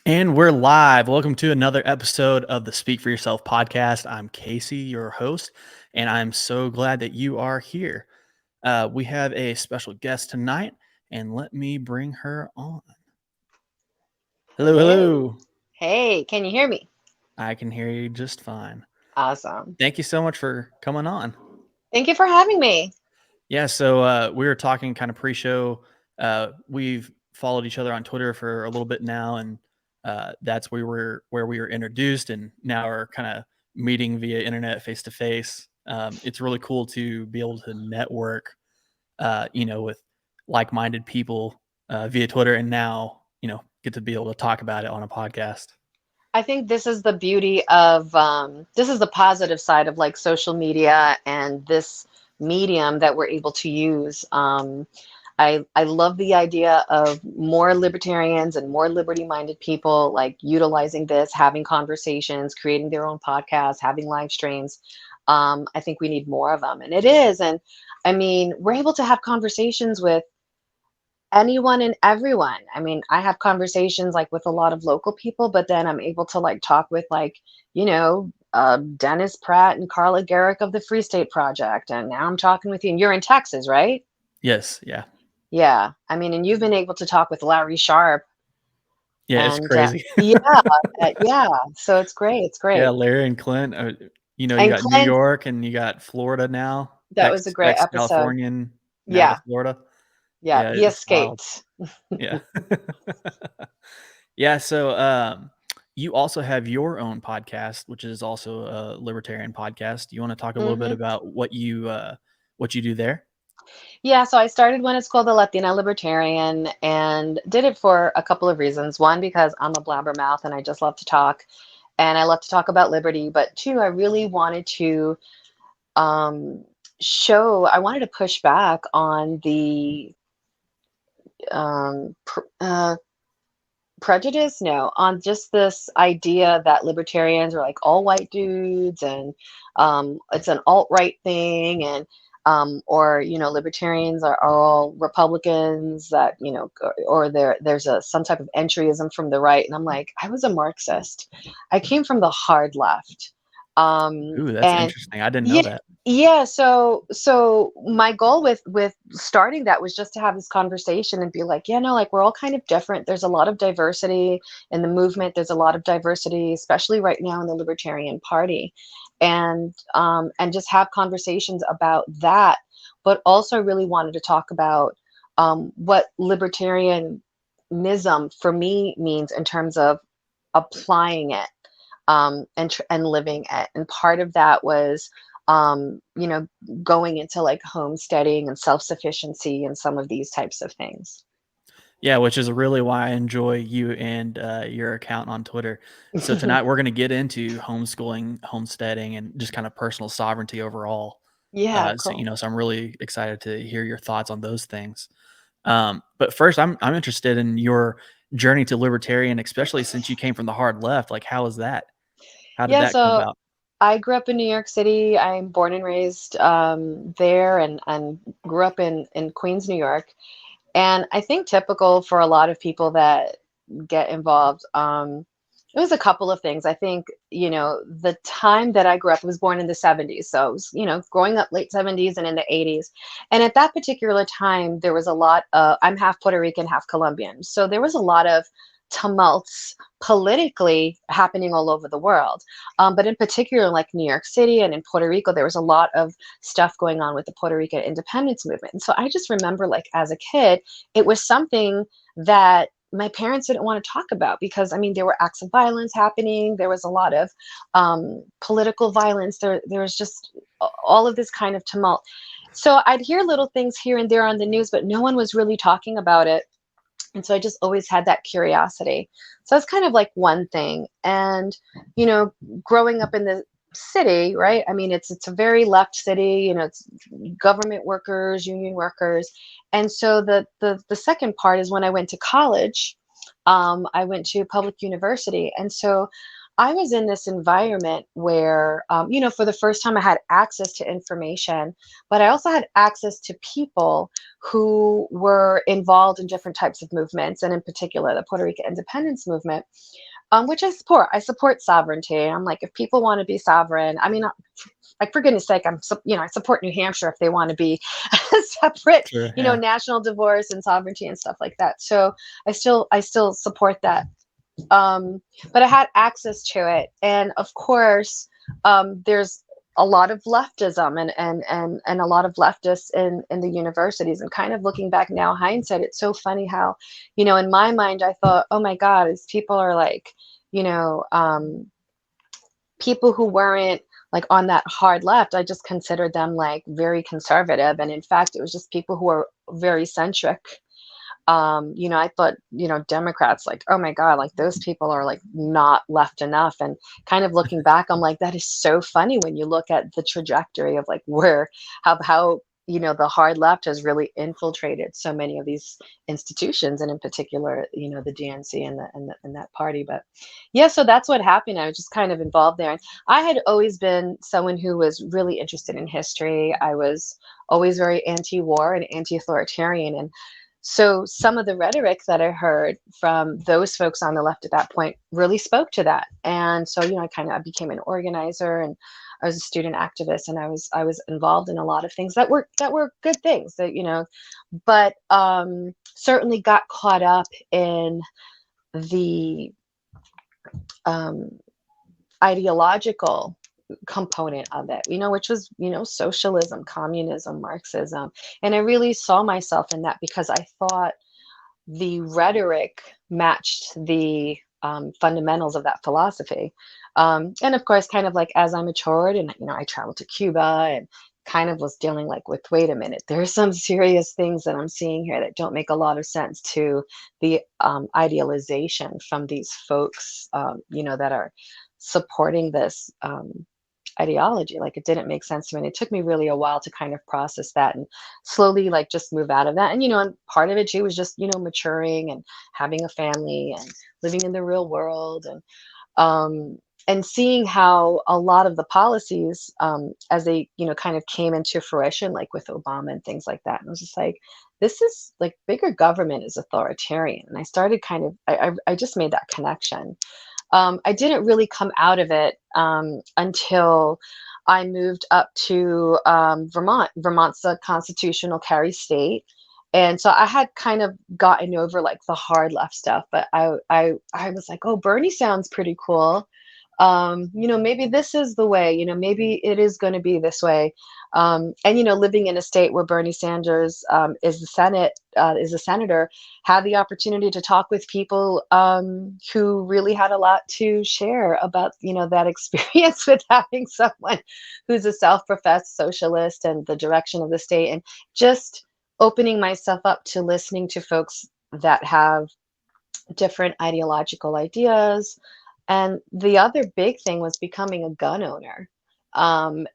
And we're live. Welcome to another episode of the Speak for Yourself podcast. I'm Casey, your host, and I'm so glad that you are here. We have a special guest tonight, and let me bring her on. Hello, Hey, hello. hey, can you hear me? I can hear you just fine. Awesome. Thank you so much for coming on. Thank you for having me. Yeah, so we were talking kind of pre-show. We've followed each other on Twitter for a little bit now, and that's where we were introduced, and now we're kind of meeting via internet, face to face. It's really cool to be able to network, with like-minded people via Twitter, and now get to be able to talk about it on a podcast. I think this is the beauty of this is the positive side of like social media and this medium that we're able to use. I love the idea of more libertarians and more liberty-minded people like utilizing this, having conversations, creating their own podcasts, having live streams. I think we need more of them, and it is. And I mean, we're able to have conversations with anyone and everyone. I mean, I have conversations like with a lot of local people, but then I'm able to like talk with like, Dennis Pratt and Carla Garrick of the Free State Project. And now I'm talking with you, and you're in Texas, right? Yes, yeah, Yeah. I mean, and you've been able to talk with Larry Sharp yeah, it's and crazy. yeah. So it's great. It's Yeah, great. Larry and Clint. You And got New Clint, York and you got Florida now. that was a great Ex episode. Californian now to Yeah. Florida. Yeah. Yeah, He it's wild. escaped. Yeah. Yeah, so, you also have your own podcast, which is also a libertarian podcast. You wanna talk a little bit Hmm. about what you do there? Yeah, so I started when it's called the Latina Libertarian and did it for a couple of reasons. One, because I'm a blabbermouth and I just love to talk and I love to talk about liberty. But two, I really wanted to um, I wanted to push back on the prejudice, no, on just this idea that libertarians are like all white dudes and it's an alt-right thing and or libertarians are all Republicans that or there's a some type of entryism from the right, and I'm like, I was a Marxist. I came from the hard left. Ooh, that's And interesting. I didn't know yeah, that. yeah, so my goal with starting that was just to have this conversation and be like, yeah, no, like we're all kind of different. There's a lot of diversity in the movement. There's a lot of diversity, especially right now in the Libertarian Party. And just have conversations about that, but also really wanted to talk about what libertarianism for me means in terms of applying it and living it. And part of that was, going into like homesteading and self sufficiency and some of these types of things. Yeah, which is really why I enjoy you and, your account on Twitter. So tonight we're gonna get into homeschooling, homesteading, and just kind of personal sovereignty overall. Yeah, So, cool. so I'm really excited to hear your thoughts on those things. But first, I'm interested in your journey to libertarian, especially since you came from the hard left. Like, how was that? How did Yeah, that come so about? I grew up in New York City. I'm born and raised there and grew up in Queens, New York. And I think typical for a lot of people that get involved, it was a couple of things. I think, the time that I grew up, I was born in the 70s. So, it was, growing up late 70s and in the 80s. And at that particular time, there was a lot of, I'm half Puerto Rican, half Colombian. So there was a lot of tumults politically happening all over the world. But in particular, like New York City and in Puerto Rico, there was a lot of stuff going on with the Puerto Rican independence movement. And so I just remember, like, as a kid, it was something that my parents didn't want to talk about because, I mean, there were acts of violence happening. There was a lot of political violence. There was just all of this kind of tumult. So I'd hear little things here and there on the news, but no one was really talking about it. And so I just always had that curiosity. So that's kind of like one thing. And, you know, growing up in the city, right? I mean, it's a very left city, it's government workers, union workers. And so the second part is when I went to college, I went to public university. And so I was in this environment where, for the first time I had access to information, but I also had access to people who were involved in different types of movements, and in particular, the Puerto Rican independence movement, which I support. I support sovereignty. I'm like, if people want to be sovereign, I mean, like for goodness sake, I support New Hampshire if they want to be separate, Sure. Yeah. national divorce and sovereignty and stuff like that. So I still support that. But I had access to it, and of course, there's a lot of leftism and a lot of leftists in the universities. And kind of looking back now, hindsight, it's so funny how, in my mind, I thought, oh my God, these people are like, you know, people who weren't like on that hard left. I just considered them like very conservative, and in fact, it was just people who were very centric. I thought, Democrats, like, oh my God, like those people are like not left enough. And kind of looking back, I'm like, that is so funny when you look at the trajectory of like where, how, the hard left has really infiltrated so many of these institutions, and in particular, the DNC and that party. But yeah, so that's what happened. I was just kind of involved there. And I had always been someone who was really interested in history. I was always very anti-war and anti-authoritarian. And so some of the rhetoric that I heard from those folks on the left at that point really spoke to that. And so, I became an organizer, and I was a student activist, and I was involved in a lot of things that were good things but certainly got caught up in the um, ideological component of it, which was, socialism, communism, Marxism. And I really saw myself in that because I thought the rhetoric matched the fundamentals of that philosophy. And of course, kind of like as I matured and, I traveled to Cuba and kind of was dealing like with, wait a minute, there are some serious things that I'm seeing here that don't make a lot of sense to the idealization from these folks, that are supporting this ideology. Like, it didn't make sense to me. And it took me really a while to kind of process that and slowly like just move out of that. And and part of it too was just maturing and having a family and living in the real world, and seeing how a lot of the policies, as they kind of came into fruition, like with Obama and things like that. And I was just like, this is like bigger government is authoritarian. And I started kind of I just made that connection. I didn't really come out of it until I moved up to Vermont. Vermont's a constitutional carry state. And so I had kind of gotten over like the hard left stuff, but I was like, oh, Bernie sounds pretty cool. Maybe this is the way, maybe it is going to be this way. And living in a state where Bernie Sanders is a senator, had the opportunity to talk with people who really had a lot to share about, that experience with having someone who's a self-professed socialist and the direction of the state, and just opening myself up to listening to folks that have different ideological ideas. And the other big thing was becoming a gun owner. And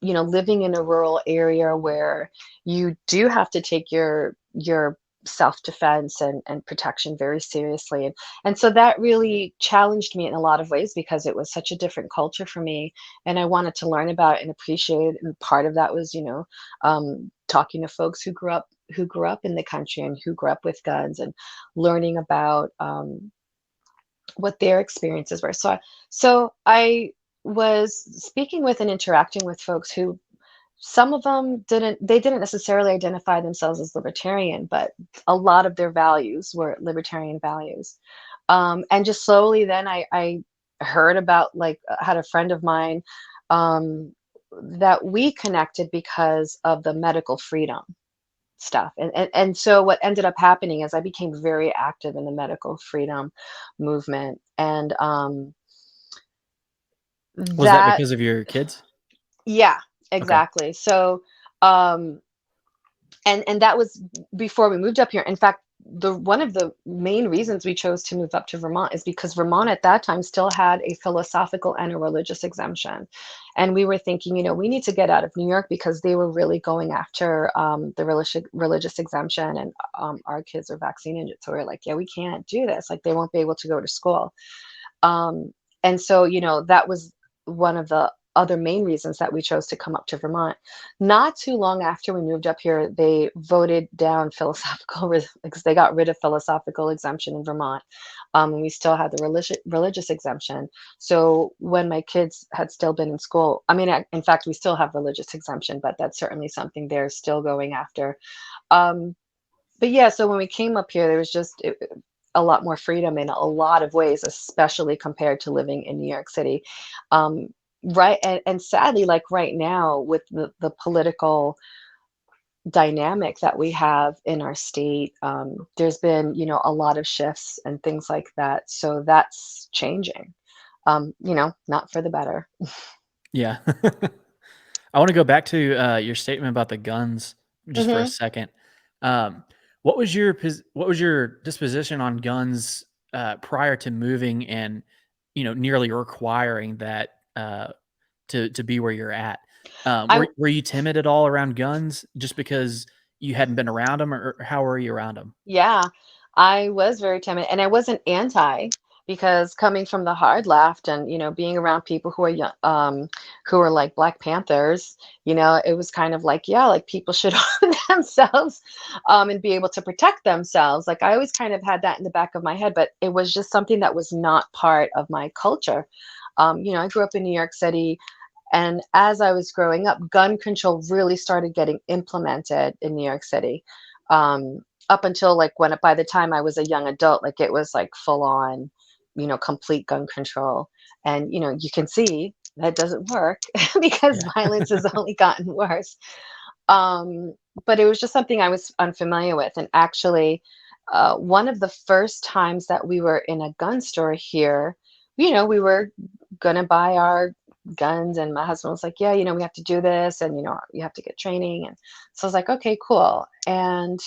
living in a rural area where you do have to take your self-defense and protection very seriously. And so that really challenged me in a lot of ways because it was such a different culture for me. And I wanted to learn about it and appreciate it. And part of that was, talking to folks who grew up in the country and who grew up with guns, and learning about what their experiences were. So I was speaking with and interacting with folks who, some of them didn't necessarily identify themselves as libertarian, but a lot of their values were libertarian values. And just slowly then I heard about, like, had a friend of mine that we connected because of the medical freedom stuff. And so what ended up happening is I became very active in the medical freedom movement. And Was that that, because of your kids? yeah, Okay. exactly. So and that was before we moved up here. In fact, the one of the main reasons we chose to move up to Vermont is because Vermont at that time still had a philosophical and a religious exemption. And we were thinking, we need to get out of New York because they were really going after the religious exemption, and our kids are vaccinated. So we're like, yeah, we can't do this. Like, they won't be able to go to school. And so, that was one of the other main reasons that we chose to come up to Vermont. Not too long after we moved up here, they voted down because they got rid of philosophical exemption in Vermont. And we still had the religious exemption. So when my kids had still been in school, I mean, in fact, we still have religious exemption, but that's certainly something they're still going after. Um, but yeah, so when we came up here, there was just a lot more freedom in a lot of ways, especially compared to living in New York City. Um, right. And sadly, like right now, with the political dynamic that we have in our state, there's been, a lot of shifts and things like that. So that's changing, not for the better. Yeah. I want to go back to your statement about the guns just for a Hmm. second. Um, what was your disposition on guns prior to moving and nearly requiring that to be where you're at? I Were you timid at all around guns just because you hadn't been around them, or how were you around them? Yeah, I was very timid, and I wasn't anti, because coming from the hard left and being around people who are young, who are like Black Panthers, it was kind of like, yeah, like people should own themselves, and be able to protect themselves. Like I always kind of had that in the back of my head, but it was just something that was not part of my culture. I grew up in New York City. And as I was growing up, gun control really started getting implemented in New York City. Up until like by the time I was a young adult, like it was like full on, complete gun control. And, you can see that doesn't work because Yeah. violence has only gotten worse. Um, but it was just something I was unfamiliar with. And actually, one of the first times that we were in a gun store here, we were gonna buy our guns, and my husband was like, yeah, we have to do this, and you have to get training. And so I was like, okay, cool. And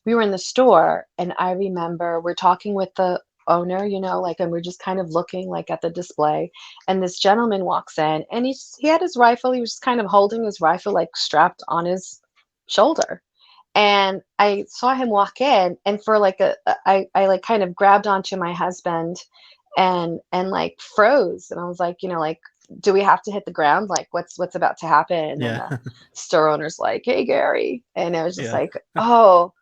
we were in the store, and I remember we're talking with the owner, like, and we're just kind of looking like at the display, and this gentleman walks in, and he had his rifle. He was just kind of holding his rifle like strapped on his shoulder. And I saw him walk in, and for like I like kind of grabbed onto my husband and like froze. And I was like, like, do we have to hit the ground? Like what's about to happen? And Yeah. the store owner's like, hey Gary. And I was just Yeah. like, oh,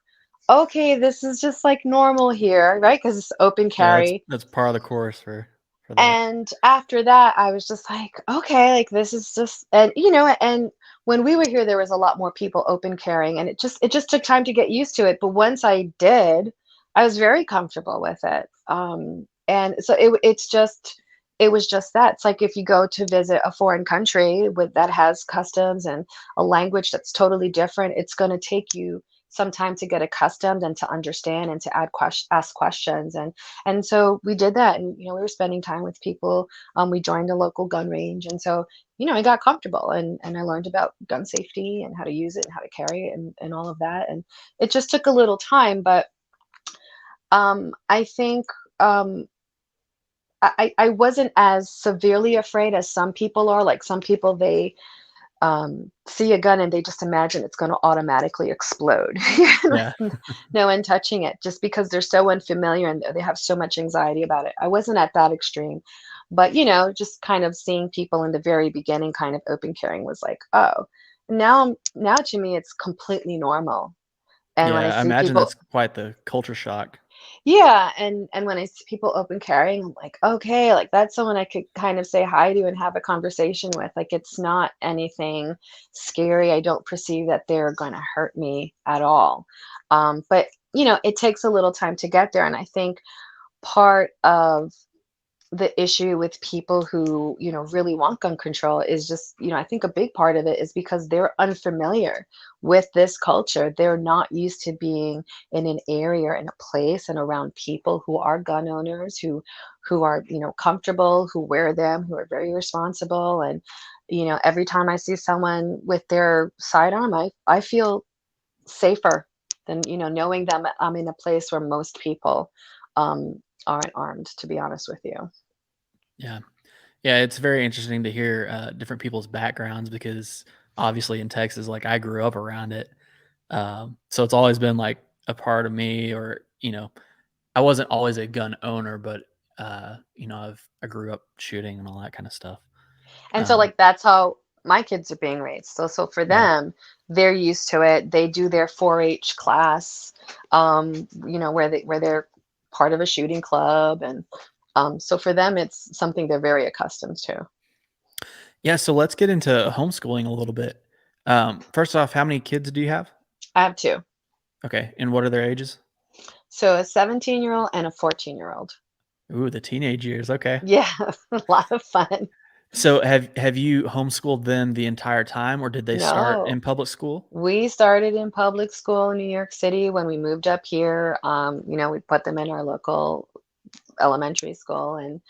okay, this is just like normal here, right? Because it's open Yeah. carry. That's part of the course for that. And after that, I was just like, okay, like this is just, and when we were here, there was a lot more people open carrying, and it just took time to get used to it. But once I did, I was very comfortable with it. And so it was just that. It's like if you go to visit a foreign country that has customs and a language that's totally different, it's going to take you some time to get accustomed and to understand and to ask questions. And so we did that, and we were spending time with people. We joined a local gun range, and so I got comfortable, and I learned about gun safety and how to use it and how to carry it and all of that. And it just took a little time, but I think I wasn't as severely afraid as some people are. Like some people, they see a gun and they just imagine it's going to automatically explode. Yeah. No one touching it, just because they're so unfamiliar and they have so much anxiety about it. I wasn't at that extreme, but just kind of seeing people in the very beginning kind of open carrying was like, oh, now to me it's completely normal. And when I Yeah. I see imagine people, that's quite the culture shock. yeah, and when I see people open carrying, I'm like, okay, like that's someone I could kind of say hi to and have a conversation with. Like it's not anything scary. I don't perceive that they're going to hurt me at all. But it takes a little time to get there, and I think part of the issue with people who really want gun control is just I think a big part of it is because they're unfamiliar with this culture. They're not used to being in an area, in a place, and around people who are gun owners, who are comfortable, who wear them, who are very responsible. And every time I see someone with their sidearm, I feel safer than knowing them I'm in a place where most people aren't armed, to be honest with you. Yeah. Yeah, it's very interesting to hear different people's backgrounds because obviously in Texas, like I grew up around it, so it's always been like a part of me. Or I wasn't always a gun owner, but I grew up shooting and all that kind of stuff. And so Um, like that's how my kids are being raised. So for yeah. them, they're used to it. They do their 4-H class, where they're part of a shooting club, and so for them, it's something they're very accustomed to. Yeah. So let's get into homeschooling a little bit. First off, how many kids do you have? I have two. Okay. And what are their ages? So a 17-year-old and a 14-year-old. Ooh, the teenage years. Okay. Yeah, a lot of fun. So have you homeschooled them the entire time, or did they start No, in public school? we started in public school in New York City when we moved up here. We put them in our local elementary school, and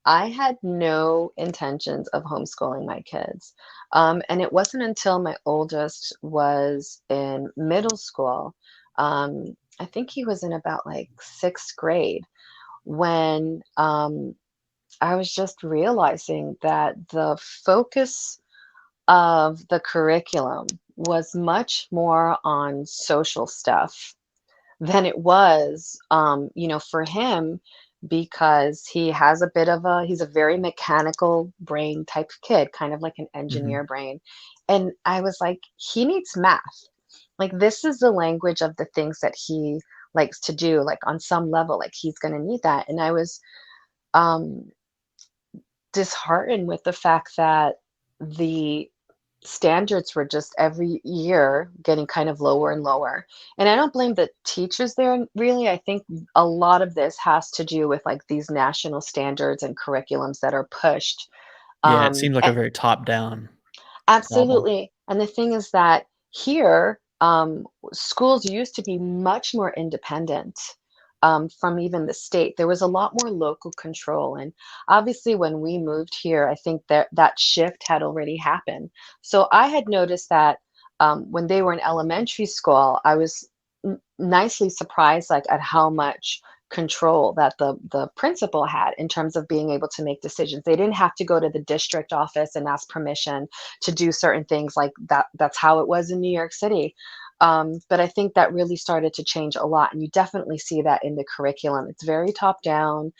I had no intentions of homeschooling my kids. And it wasn't until my oldest was in middle school, I think he was in about like sixth grade, when I was just realizing that the focus of the curriculum was much more on social stuff than it was, for him, because he's a very mechanical brain type of kid, kind of like an Mhm. engineer brain. And I was like, he needs math. Like, this is the language of the things that he likes to do. Like, on some level, like, he's going to need that. And I was um, disheartened with the fact that the standards were just every year getting kind of lower and lower. And I don't blame the teachers there really. I think a lot of this has to do with like these national standards and curriculums that are pushed. Yeah, it seems like a And very top-down problem. absolutely. And the thing is that here, schools used to be much more independent, from even the state. There was a lot more local control. And obviously, when we moved here, I think that shift had already happened. So I had noticed that, when they were in elementary school, I was nicely surprised, like, at how much control that the principal had in terms of being able to make decisions. They didn't have to go to the district office and ask permission to do certain things like that. That's how it was in New York City. But I think that really started to change a lot, and you definitely see that in the curriculum. It's very top down.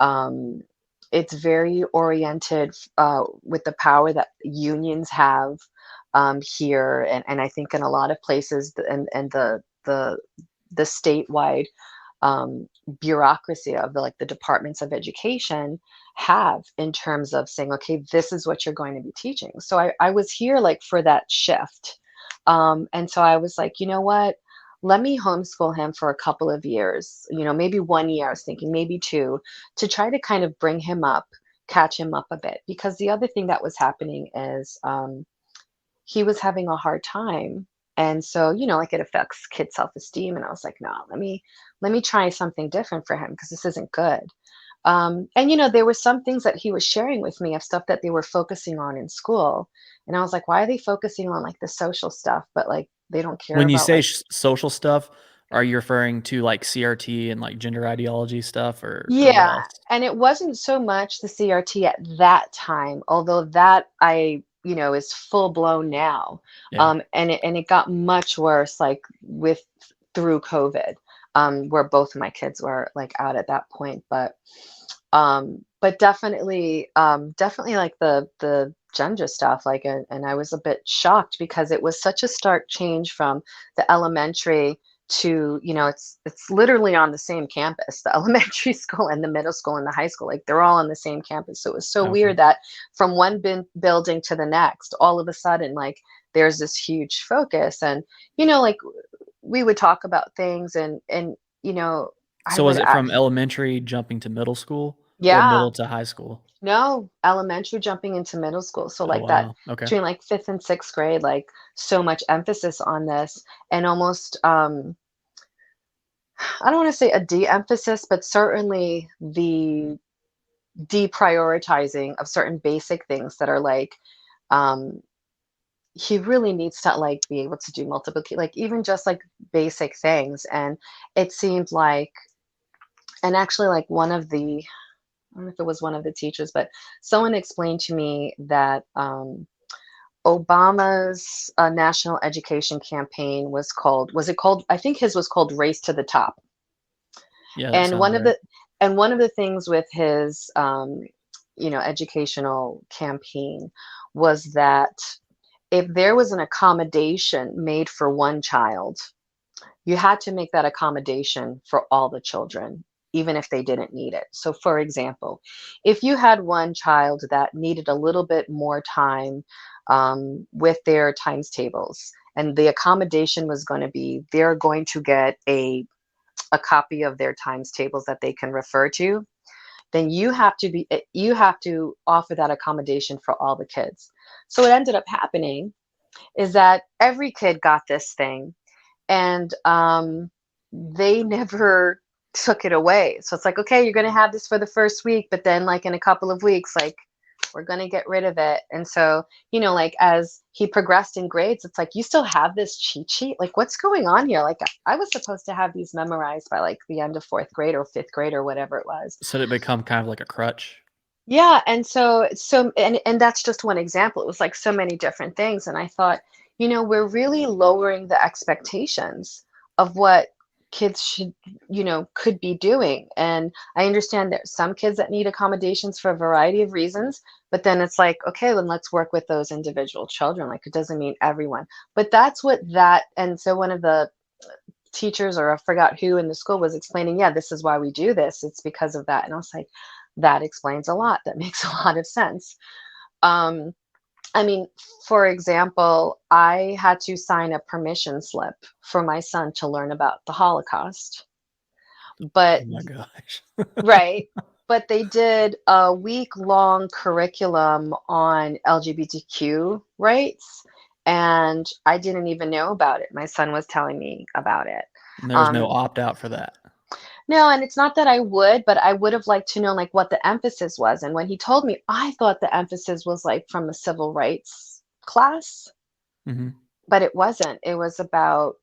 Um, it's very oriented, with the power that unions have, here, and I think in a lot of places, and the statewide, um, bureaucracy of the departments of education have, in terms of saying, okay, this is what you're going to be teaching. So I was here like for that shift. And so I was like, you know what? Let me homeschool him for a couple of years, maybe 1 year. I was thinking maybe two, to try to kind of bring him up, catch him up a bit. Because the other thing that was happening is, he was having a hard time. And so, like, it affects kid self-esteem. And I was like, no, let me try something different for him, because this isn't good. And there were some things that he was sharing with me of stuff that they were focusing on in school. And I was like, why are they focusing on like the social stuff, but like they don't care When you about say like, social stuff, are you referring to, like, CRT and, like, gender ideology stuff or what yeah. else? And it wasn't so much the CRT at that time, although that is full blown now. Yeah. And it got much worse, like, with through COVID, where both of my kids were like out at that point. But definitely like the gender stuff, like, and I was a bit shocked because it was such a stark change from the elementary to, it's literally on the same campus, the elementary school and the middle school and the high school, like they're all on the same campus. So it was so Okay. weird that from one building to the next, all of a sudden, like, there's this huge focus. And like, we would talk about things, and I So was would it from elementary jumping to middle school or yeah. middle to high school? No, elementary jumping into middle school. So Oh, like that, wow. Okay. between like fifth and sixth grade, like, so much emphasis on this, and almost, I don't want to say a de-emphasis, but certainly the deprioritizing of certain basic things that are like, um he really needs to like be able to do multiple, like, even just like basic things. And it seemed like, and actually, like, I don't know if it was one of the teachers, but someone explained to me that, Obama's, national education campaign was it called, I think his was called Race to the Top. Yeah, that And sounds one of right. the things with his educational campaign was that if there was an accommodation made for one child, you had to make that accommodation for all the children, even if they didn't need it. So, for example, if you had one child that needed a little bit more time with their times tables, and the accommodation was going to be they're going to get a copy of their times tables that they can refer to, then you have to offer that accommodation for all the kids. So what ended up happening is that every kid got this thing, and they never took it away. So it's like, okay, you're going to have this for the first week, but then like in a couple of weeks, like we're going to get rid of it. And so, like as he progressed in grades, it's like, you still have this cheat sheet? Like, what's going on here? Like, I was supposed to have these memorized by like the end of fourth grade or fifth grade or whatever it was. So did it become kind of like a crutch? Yeah, and and that's just one example. It was like so many different things, and I thought, we're really lowering the expectations of what kids should, could be doing. And I understand there's some kids that need accommodations for a variety of reasons, but then it's like, okay, then let's work with those individual children. Like it doesn't mean everyone, but that's what that. And so one of the teachers, or I forgot who in the school, was explaining, yeah, this is why we do this. It's because of that. And I was like, that explains a lot. That makes a lot of sense. Um, I mean, for example, I had to sign a permission slip for my son to learn about the Holocaust. Oh But, my gosh. right, but they did a week-long curriculum on LGBTQ rights, and I didn't even know about it. My son was telling me about it. And there was no Um, opt out for that. No, and it's not that I would, but I would have liked to know like what the emphasis was. And when he told me, I thought the emphasis was like from a civil rights class, Hmm. but it wasn't. It was about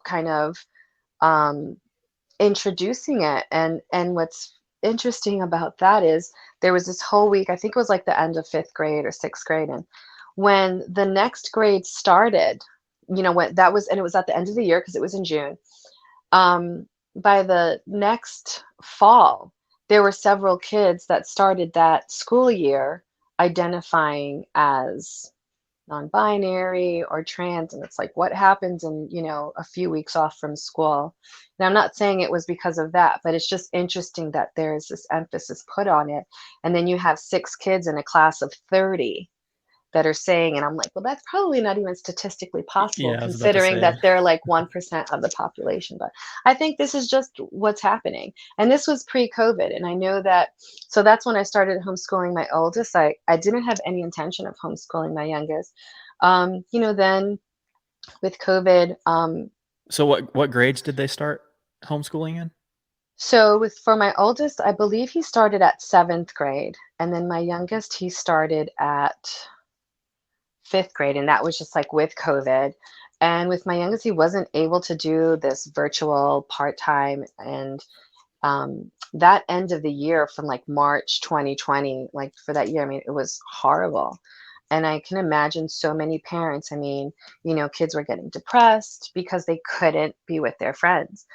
kind of um, introducing it. And what's interesting about that is there was this whole week, I think it was like the end of fifth grade or sixth grade, and when the next grade started, when that was, and it was at the end of the year because it was in June. um, by the next fall, there were several kids that started that school year identifying as non-binary or trans, and it's like, what happens in a few weeks off from school? Now I'm not saying it was because of that, but it's just interesting that there's this emphasis put on it, and then you have 6 kids in a class of 30 that are saying, and I'm like, well, that's probably not even statistically possible Yeah, I was about to considering say. that they're like 1% of the population. But I think this is just what's happening. And this was pre-COVID. And I know that, so that's when I started homeschooling my oldest. I didn't have any intention of homeschooling my youngest. Then with COVID, So what grades did they start homeschooling in? for my oldest, I believe he started at 7th grade. And then my youngest, he started at 5th grade, and that was just like with COVID. And with my youngest, he wasn't able to do this virtual part-time, and that end of the year from like March 2020, like for that year, I mean, it was horrible. And I can imagine so many parents, I mean, kids were getting depressed because they couldn't be with their friends.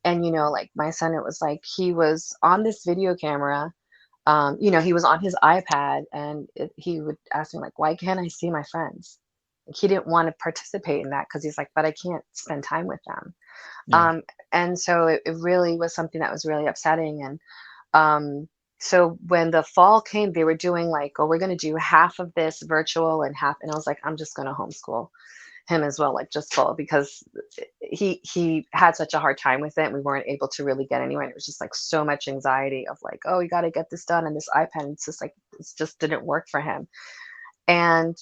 And like my son, it was like he was on this video camera. He was on his iPad, and he would ask me like, "Why can't I see my friends?" Like, he didn't want to participate in that because he's like, "But I can't spend time with them." Yeah. Um, and so it really was something that was really upsetting. And so when the fall came, they were doing like, "Oh, we're going to do half of this virtual and half," and I was like, "I'm just going to homeschool him as well, like just full," because he had such a hard time with it, and we weren't able to really get anywhere. And it was just like so much anxiety of like, oh, we got to get this done, and this iPad, it's just like it just didn't work for him. And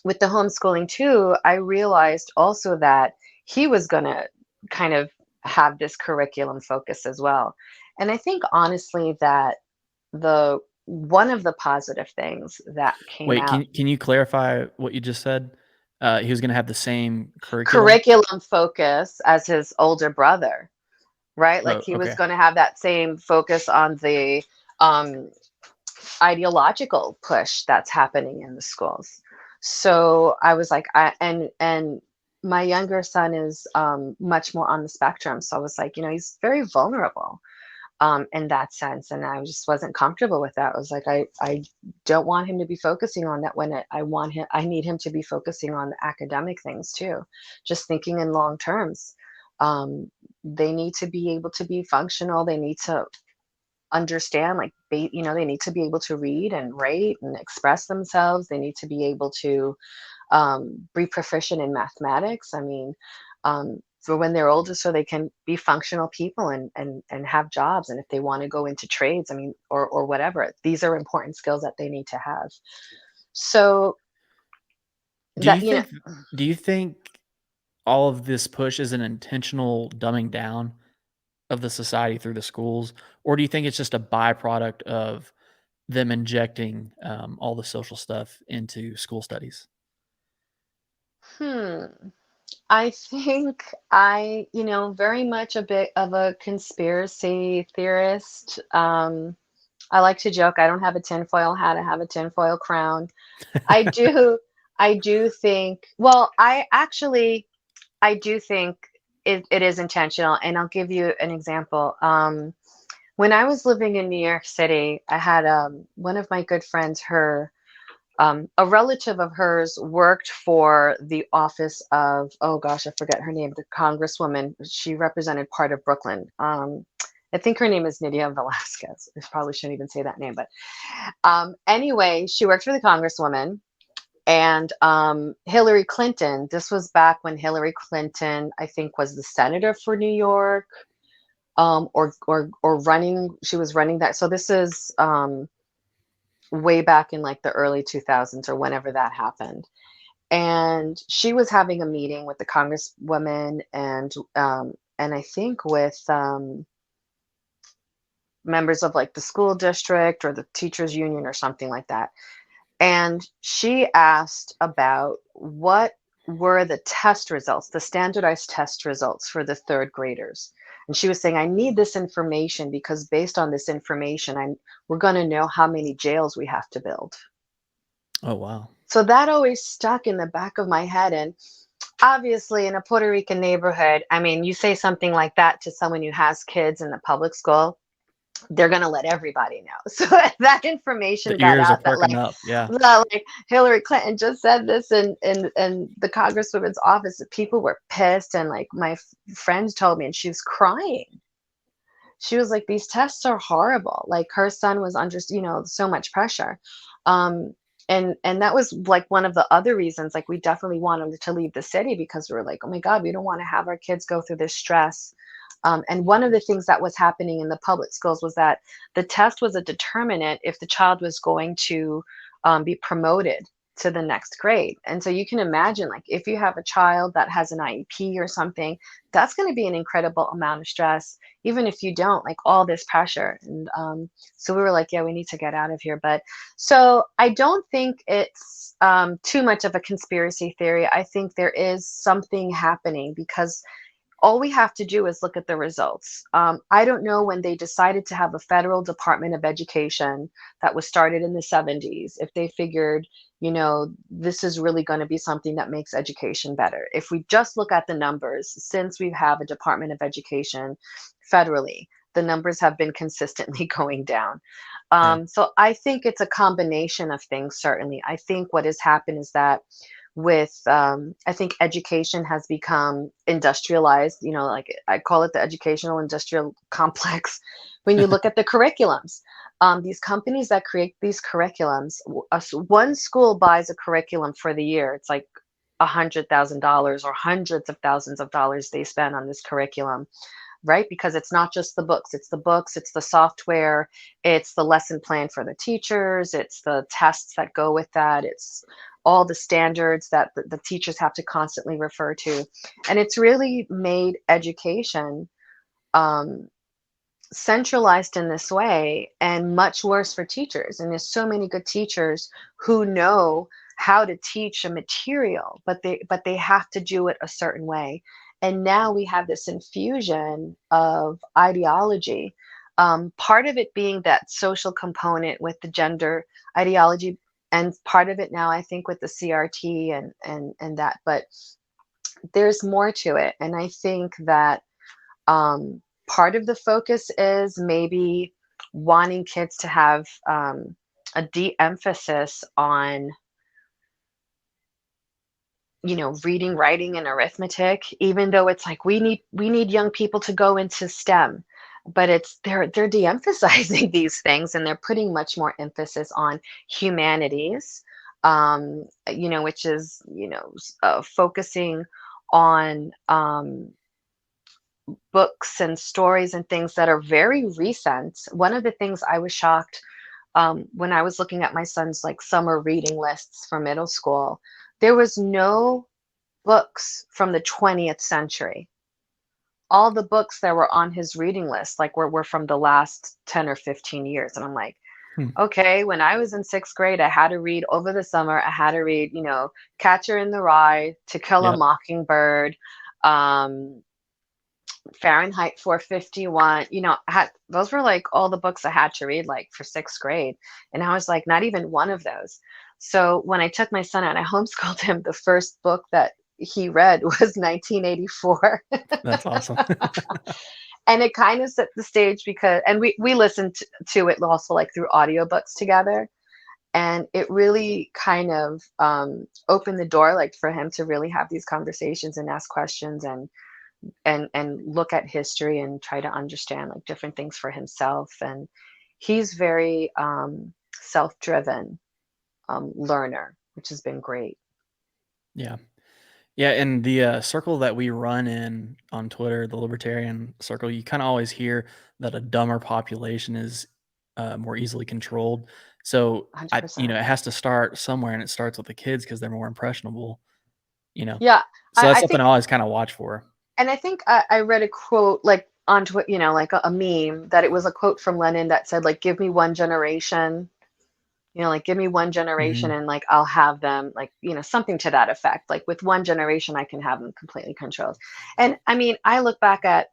with the homeschooling too, I realized also that he was going to kind of have this curriculum focus as well. And I think honestly that the one of the positive things that came Wait, out, can you clarify what you just said? He was gonna have the same curriculum? curriculum focus as his older brother, right? Like Oh, he was okay. going to have that same focus on the um, ideological push that's happening in the schools. So I was like, and my younger son is much more on the spectrum. So I was like, he's very vulnerable in that sense. And I just wasn't comfortable with that. I was like, I don't want him to be focusing on that when I need him to be focusing on the academic things too. Just thinking in long terms. Um, they need to be able to be functional. They need to understand, like, they need to be able to read and write and express themselves. They need to be able to be proficient in mathematics. I mean, for when they're older, so they can be functional people and have jobs. And if they want to go into trades, I mean, or whatever, these are important skills that they need to have. So Do you that, think do you think all of this push is an intentional dumbing down of the society through the schools, or do you think it's just a byproduct of them injecting, all the social stuff into school studies? hmm, I think very much a bit of a conspiracy theorist. I like to joke, I don't have a tinfoil hat, I have a tinfoil crown. I do I do think, well, I do think it is intentional, and I'll give you an example. When I was living in New York City, I had one of my good friends, a relative of hers worked for the office of, oh gosh, I forget her name, the congresswoman. She represented part of Brooklyn. I think her name is Nydia Velasquez. I probably shouldn't even say that name, but anyway, she worked for the congresswoman. And Hillary Clinton, this was back when Hillary Clinton, I think, was the senator for New York, or running. She was running that. So this is way back in like the early 2000s or whenever that happened. And she was having a meeting with the congresswoman and I think with members of like the school district or the teachers union or something like that. And she asked about what were the test results, the standardized test results for the third graders. And she was saying, I need this information because based on this information, we're going to know how many jails we have to build. Oh, wow. So that always stuck in the back of my head. And obviously, in a Puerto Rican neighborhood, I mean, you say something like that to someone who has kids in the public school, they're going to let everybody know. So that information The got ears are out that perking up, yeah. like Hillary Clinton just said this in the congresswoman's office. People were pissed, and like my friend told me, and she was crying. She was like, these tests are horrible. Like her son was under, so much pressure. Um, and that was like one of the other reasons, like we definitely wanted to leave the city because we were like, oh my God, we don't want to have our kids go through this stress. And one of the things that was happening in the public schools was that the test was a determinant if the child was going to be promoted to the next grade. And so you can imagine, like, if you have a child that has an IEP or something, that's going to be an incredible amount of stress, even if you don't, like all this pressure. And so we were like, yeah, we need to get out of here. But so I don't think it's too much of a conspiracy theory. I think there is something happening because all we have to do is look at the results. I don't know when they decided to have a federal Department of Education that was started in the 70s, if they figured, this is really going to be something that makes education better. If we just look at the numbers, since we have a Department of Education federally, the numbers have been consistently going down. Yeah, So I think it's a combination of things, certainly. I think what has happened is that I think education has become industrialized, like I call it the educational industrial complex. When you look at the curriculums, these companies that create these curriculums, one school buys a curriculum for the year. It's like $100,000 or hundreds of thousands of dollars they spend on this curriculum, right? Because it's not just the books, it's the software, it's the lesson plan for the teachers, it's the tests that go with that, it's all the standards that the teachers have to constantly refer to. And it's really made education um, centralized in this way and much worse for teachers. And there's so many good teachers who know how to teach a material, but they have to do it a certain way. And now we have this infusion of ideology, part of it being that social component with the gender ideology, and part of it now I think with the CRT and that. But there's more to it. And I think that part of the focus is maybe wanting kids to have a de-emphasis on, reading, writing, and arithmetic, even though it's like we need young people to go into STEM, but it's they're de-emphasizing these things, and they're putting much more emphasis on humanities, which is, focusing on books and stories and things that are very recent. One of the things I was shocked, when I was looking at my son's like summer reading lists for middle school, there was no books from the 20th century. All the books that were on his reading list like were from the last 10 or 15 years. And I'm like, Hmm. okay, when I was in sixth grade, I had to read over the summer, I had to read, Catcher in the Rye, To Kill a Yep. Mockingbird, um, Fahrenheit 451, those were like all the books I had to read like for sixth grade. And I was like, not even one of those. So when I took my son out, I homeschooled him, the first book that he read was 1984. That's awesome. And it kind of set the stage because, and we listened to it also like through audiobooks together. And it really kind of opened the door like for him to really have these conversations and ask questions, and look at history and try to understand like different things for himself. And he's very self-driven learner, which has been great. Yeah. Yeah, in the, circle that we run in on Twitter, the libertarian circle, you kinda always hear that a dumber population is, more easily controlled. So, $100%. it has to start somewhere, and it starts with the kids because 'cause they're more impressionable, you know? Yeah, So that's I something think, I always kinda watch for. and I think I read a quote like on Twitter, like a meme, that it was a quote from Lenin that said like, give me one generation, like give me one generation Mhm. and like I'll have them, like, something to that effect. Like with one generation, I can have them completely controlled. And I mean, I look back at,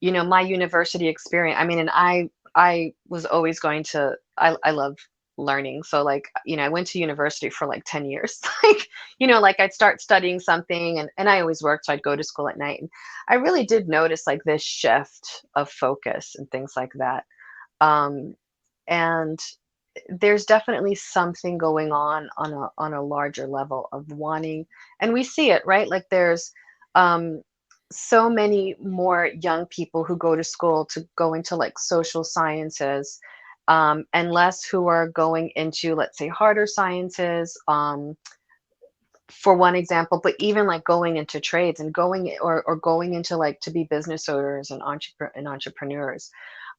my university experience. I mean, and I was always going to, I love learning. So like, I went to university for like 10 years. Like, like I'd start studying something, and I always worked, so I'd go to school at night. And I really did notice like this shift of focus and things like that. Um, and there's definitely something going on a larger level of wanting, and we see it, right? Like there's um so many more young people who go to school to go into like social sciences, and less who are going into, let's say, harder sciences, for one example. But even like going into trades and or going into like to be business owners and entrepreneurs.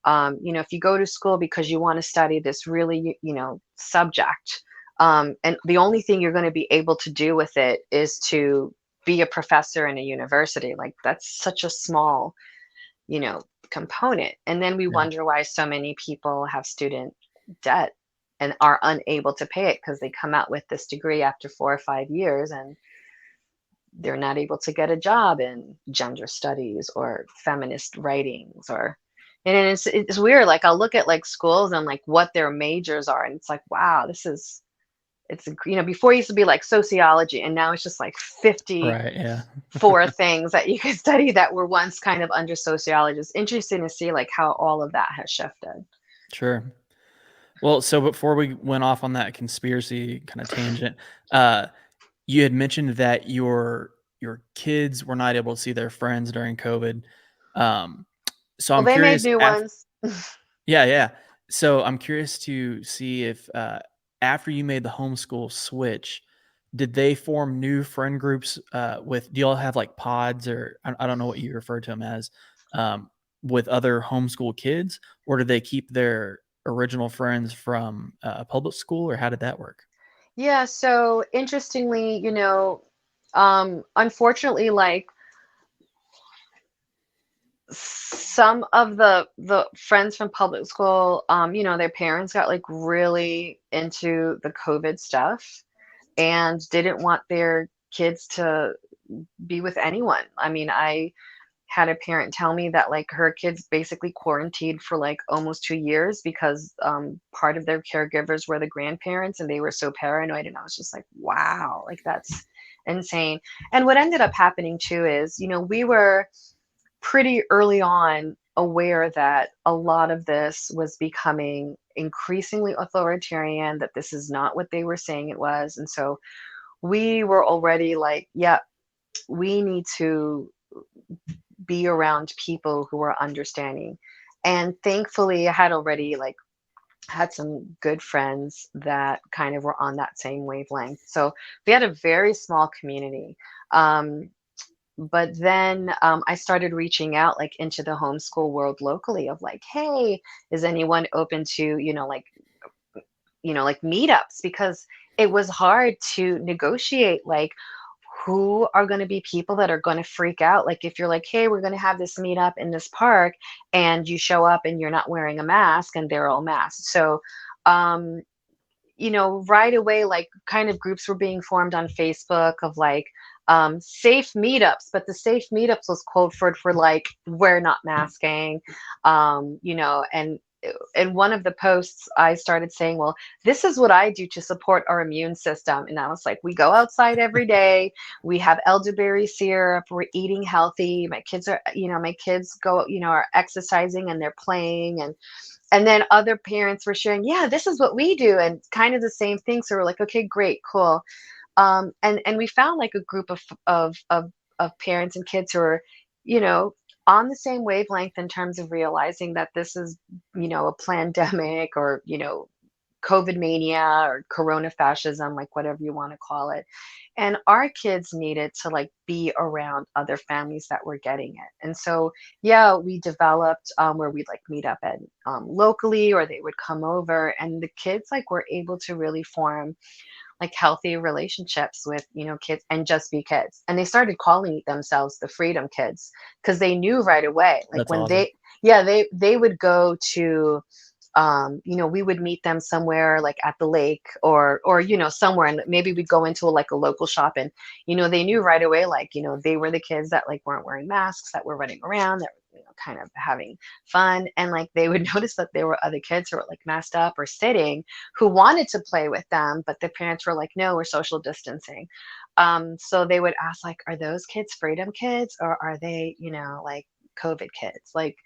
If you go to school because you want to study this really, subject, and the only thing you're going to be able to do with it is to be a professor in a university, like that's such a small, component. And then we Yeah. wonder why so many people have student debt and are unable to pay it because they come out with this degree after 4 or 5 years, and they're not able to get a job in gender studies or feminist writings. Or and it's weird, like I'll look at like schools and like what their majors are, and it's like, wow, it's before it used to be like sociology, and now it's just like 54 Right, yeah. things that you could study that were once kind of under sociology. It's interesting to see like how all of that has shifted. Sure. Well, so before we went off on that conspiracy kinda tangent, uh, you had mentioned that your kids were not able to see their friends during COVID. Um, so Well, I'm they made curious new af ones. Yeah, yeah. So I'm curious to see if, after you made the homeschool switch, did they form new friend groups, with do y'all have, like, pods, or I don't know what you refer to them as, with other homeschool kids, or did they keep their original friends from, public school, or how did that work? Yeah, so interestingly, unfortunately, like some of the friends from public school, their parents got like really into the COVID stuff and didn't want their kids to be with anyone. I mean, I had a parent tell me that like her kids basically quarantined for like almost 2 years because part of their caregivers were the grandparents, and they were so paranoid. And I was just like, wow, like that's, insane. And what ended up happening too is, we were pretty early on aware that a lot of this was becoming increasingly authoritarian, that this is not what they were saying it was. And so we were already like, yeah, we need to be around people who are understanding. And thankfully, I had already like had some good friends that kind of were on that same wavelength. So we had a very small community. But then I started reaching out like into the homeschool world locally of like, hey, is anyone open to, like meetups? Because it was hard to negotiate like who are going to be people that are going to freak out. Like if you're like, hey, we're going to have this meetup in this park, and you show up and you're not wearing a mask and they're all masked. So um, right away, like kind of groups were being formed on Facebook of like safe meetups, but the safe meetups was code for like, we're not masking, and in one of the posts I started saying, well, this is what I do to support our immune system. And I was like, we go outside every day, we have elderberry syrup, we're eating healthy, my kids go, are exercising and they're playing, and then other parents were sharing, yeah, this is what we do, and kind of the same thing. So we're like, okay, great, cool. And we found like a group of parents and kids who are, you know, on the same wavelength in terms of realizing that this is, a pandemic, or, COVID mania, or corona fascism, like whatever you want to call it. And our kids needed to like be around other families that were getting it. And so, yeah, we developed where we'd like meet up at locally, or they would come over, and the kids like were able to really form like healthy relationships with, kids, and just be kids. And they started calling themselves the freedom kids, because they knew right away, like That's when awesome. they would go to we would meet them somewhere like at the lake, or somewhere, and maybe we'd go into like a local shop, and they knew right away, like they were the kids that like weren't wearing masks, that were running around, that were kind of having fun. And like they would notice that there were other kids who were like masked up or sitting, who wanted to play with them, but the parents were like, no, we're social distancing. So they would ask like, are those kids freedom kids, or are they like COVID kids, like.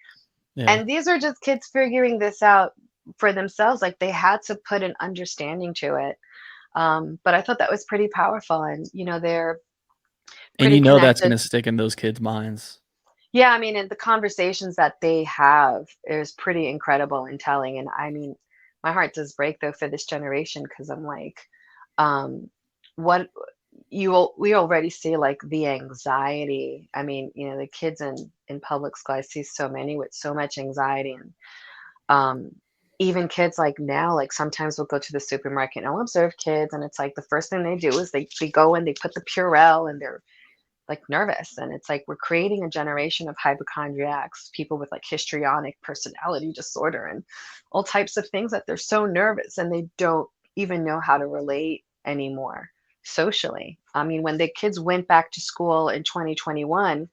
Yeah. And these are just kids figuring this out for themselves. Like they had to put an understanding to it. But I thought that was pretty powerful. And, they're And pretty that's connected. gonna stick in those kids' minds. Yeah, I mean, and the conversations that they have is pretty incredible and telling. And I mean, my heart does break though for this generation, because I'm like, um, what we already see like the anxiety. I mean, the kids in public school, I see so many with so much anxiety. And um even kids like now, like sometimes we'll go to the supermarket and I'll observe kids, and it's like the first thing they do is they go and they put the Purell, and they're like nervous. And it's like we're creating a generation of hypochondriacs, people with like histrionic personality disorder and all types of things, that they're so nervous and they don't even know how to relate anymore socially. I mean, when the kids went back to school in 2021,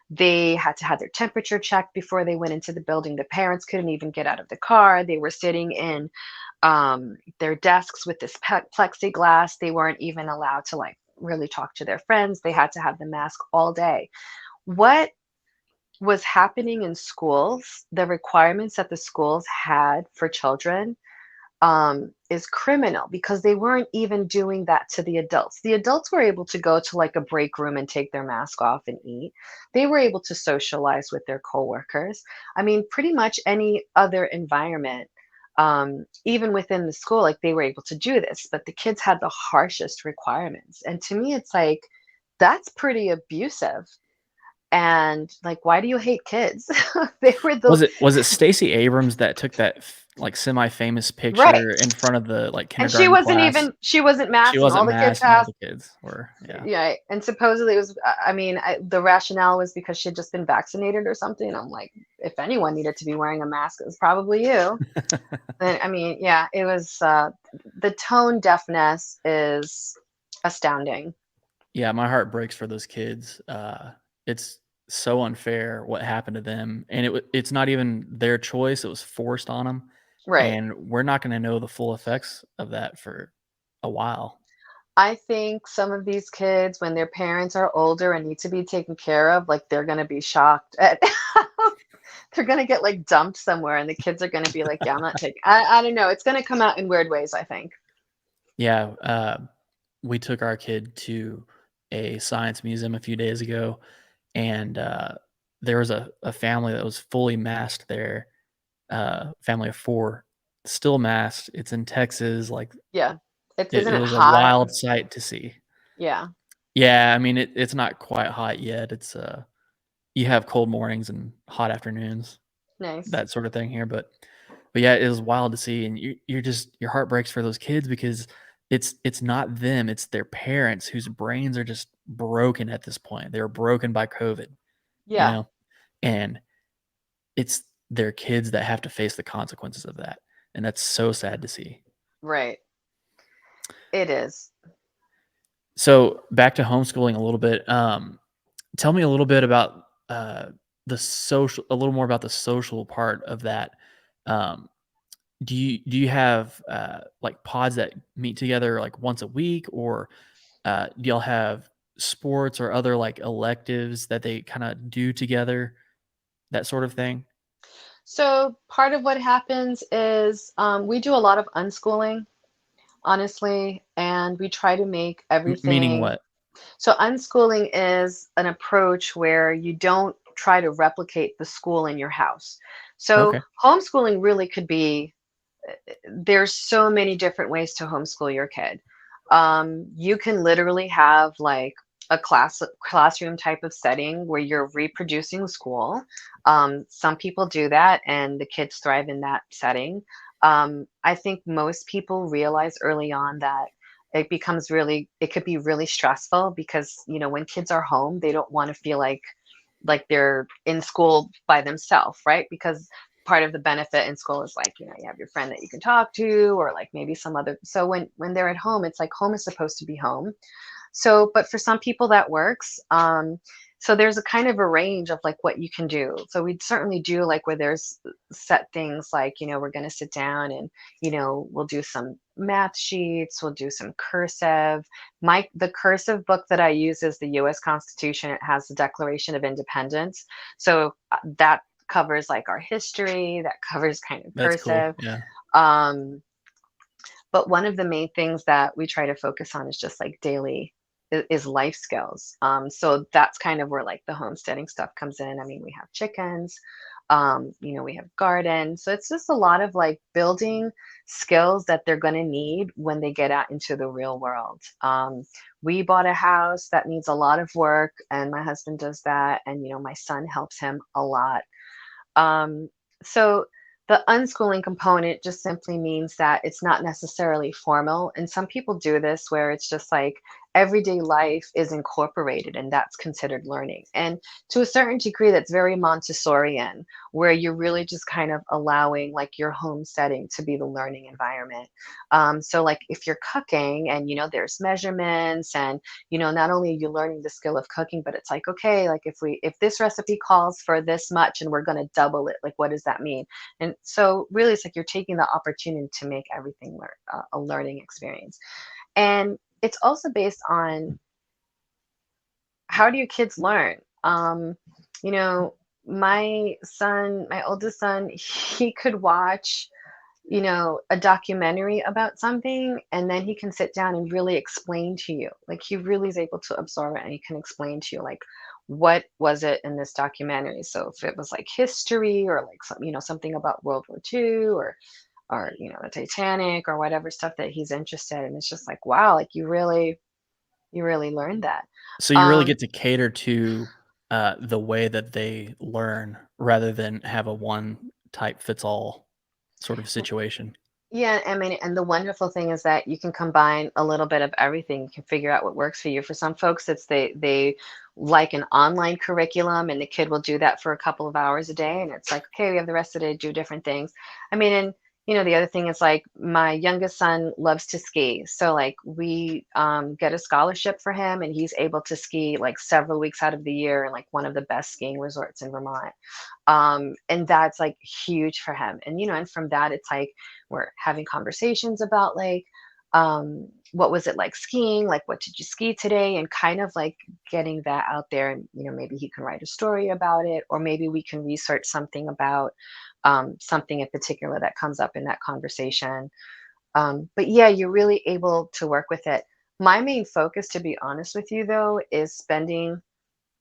they had to have their temperature checked before they went into the building. The parents couldn't even get out of the car. They were sitting in their desks with this plexiglass. They weren't even allowed to like really talk to their friends. They had to have the mask all day. What was happening in schools, the requirements that the schools had for children, is criminal, because they weren't even doing that to the adults. The adults were able to go to like a break room and take their mask off and eat. They were able to socialize with their coworkers. I mean, pretty much any other environment, even within the school, like they were able to do this, but the kids had the harshest requirements. And to me, it's like, that's pretty abusive. And like, why do you hate kids? They were the Was it Stacey Abrams that took that like semi-famous right. picture in front of the like And kindergarten class? she wasn't She masked, and all wasn't the kids masked, and all passed. the kids were. Yeah. Yeah, and supposedly it was, I mean, the rationale was because she'd just been vaccinated or something. I'm like, if anyone needed to be wearing a mask, it was probably you. And I mean, yeah, it was, the tone deafness is astounding. Yeah, my heart breaks for those kids. It's so unfair what happened to them, and it's not even their choice, it was forced on them, Right. and we're not gonna know the full effects of that for a while. I think some of these kids, when their parents are older and need to be taken care of, like they're gonna be shocked at they're gonna get like dumped somewhere and the kids are gonna be like, yeah, I'm not taking I don't know. It's gonna come out in weird ways, I think. Yeah, we took our kid to a science museum a few days ago, and there was a family that was fully masked there, family of 4, still masked. It's in Texas, like, Yeah. it Isn't it was a hot? wild sight to see. Yeah. Yeah, I mean, it's not quite hot yet. You have cold mornings and hot afternoons, Nice. that sort of thing here, but yeah, it was wild to see, and you're just your heart breaks for those kids because it's not them, it's their parents whose brains are just broken at this point. They were broken by COVID, you Yeah. know? And it's their kids that have to face the consequences of that, and that's so sad to see. Right. It is. So, back to homeschooling a little bit, tell me a little bit about, a little more about the social part of that. Um, do you have, like, pods that meet together, like, once a week, or, do y'all have sports or other, like, electives that they kinda do together, that sort of thing? So part of what happens is we do a lot of unschooling, honestly, and we try to make Meaning everything. what? So unschooling is an approach where you don't try to replicate the school in your house. So Okay. homeschooling really could be, there's so many different ways to homeschool your kid. You can literally have like a classroom type of setting where you're reproducing school. Some people do that, and the kids thrive in that setting. I think most people realize early on that it could be really stressful because when kids are home, they don't want to feel like they're in school by themselves, right? Because part of the benefit in school is like, you have your friend that you can talk to, or like maybe some other. So when they're at home, it's like home is supposed to be home. So, but for some people that works. So there's a kind of a range of like what you can do. So we certainly do like where there's set things like, we're going to sit down and, we'll do some math sheets, we'll do some cursive. The cursive book that I use is the US Constitution. It has the Declaration of Independence. So that covers like our history, that covers kind of That's cool, cursive. yeah. Um, but one of the main things that we try to focus on is just like daily is life skills. So that's kind of where like the homesteading stuff comes in. I mean, we have chickens, we have gardens. So it's just a lot of like building skills that they're going to need when they get out into the real world. We bought a house that needs a lot of work, and my husband does that. And, my son helps him a lot. So the unschooling component just simply means that it's not necessarily formal. And some people do this where it's just like everyday life is incorporated and that's considered learning. And to a certain degree, that's very Montessorian, where you're really just kind of allowing like your home setting to be the learning environment. So like if you're cooking and there's measurements and not only are you learning the skill of cooking, but it's like, okay, like if this recipe calls for this much and we're going to double it, like what does that mean? And so really it's like you're taking the opportunity to make everything a learning experience. And it's also based on how do your kids learn. You know my oldest son, he could watch a documentary about something, and then he can sit down and really explain to you. Like he really is able to absorb it, and he can explain to you like what was it in this documentary. So if it was like history or like something about World War II, or the Titanic or whatever stuff that he's interested in, it's just like, wow, like you really learned that. So you really Um, get to cater to, the way that they learn rather than have a one type fits all sort of situation. Yeah, I mean, and the wonderful thing is that you can combine a little bit of everything. You can figure out what works for you. For some folks, it's they like an online curriculum, and the kid will do that for a couple of hours a day, and it's like, okay, we have the rest of the day to do different things. I mean, and the other thing is like my youngest son loves to ski, so like we get a scholarship for him, and he's able to ski like several weeks out of the year in like one of the best skiing resorts in Vermont. And that's like huge for him. And and from that, it's like we're having conversations about like what was it like skiing? Like, what did you ski today? And kind of like getting that out there. And, maybe he can write a story about it, or maybe we can research something about something in particular that comes up in that conversation. But yeah, you're really able to work with it. My main focus, to be honest with you, though, is spending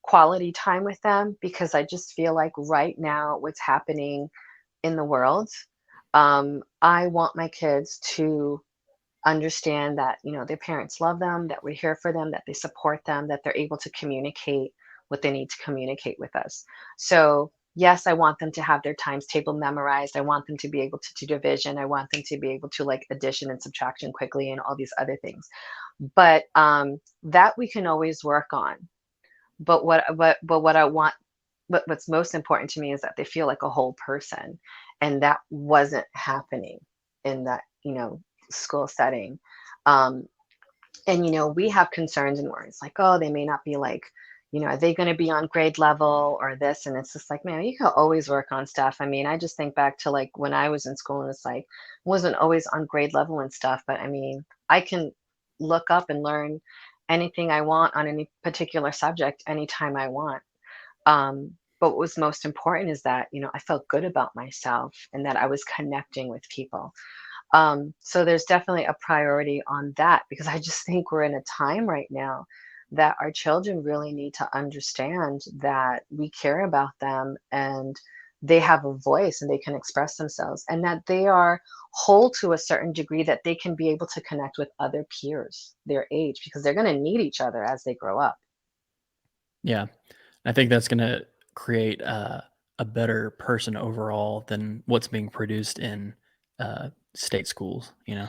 quality time with them, because I just feel like right now, what's happening in the world, I want my kids to understand that, their parents love them, that we're here for them, that they support them, that they're able to communicate what they need to communicate with us. So, yes, I want them to have their times table memorized. I want them to be able to do division. I want them to be able to like addition and subtraction quickly and all these other things. But that we can always work on. But what I want, what's most important to me is that they feel like a whole person, and that wasn't happening in that, school setting. Um, and we have concerns and worries like, oh, they may not be like, are they going to be on grade level or this? And it's just like, man, you can always work on stuff. I mean, I just think back to like when I was in school, and it's like wasn't always on grade level and stuff, but I mean, I can look up and learn anything I want on any particular subject anytime I want. But what was most important is that, I felt good about myself and that I was connecting with people. So there's definitely a priority on that, because I just think we're in a time right now that our children really need to understand that we care about them, and they have a voice and they can express themselves, and that they are whole to a certain degree, that they can be able to connect with other peers their age, because they're going to need each other as they grow up. Yeah. I think that's going to create a better person overall than what's being produced in state schools, you know?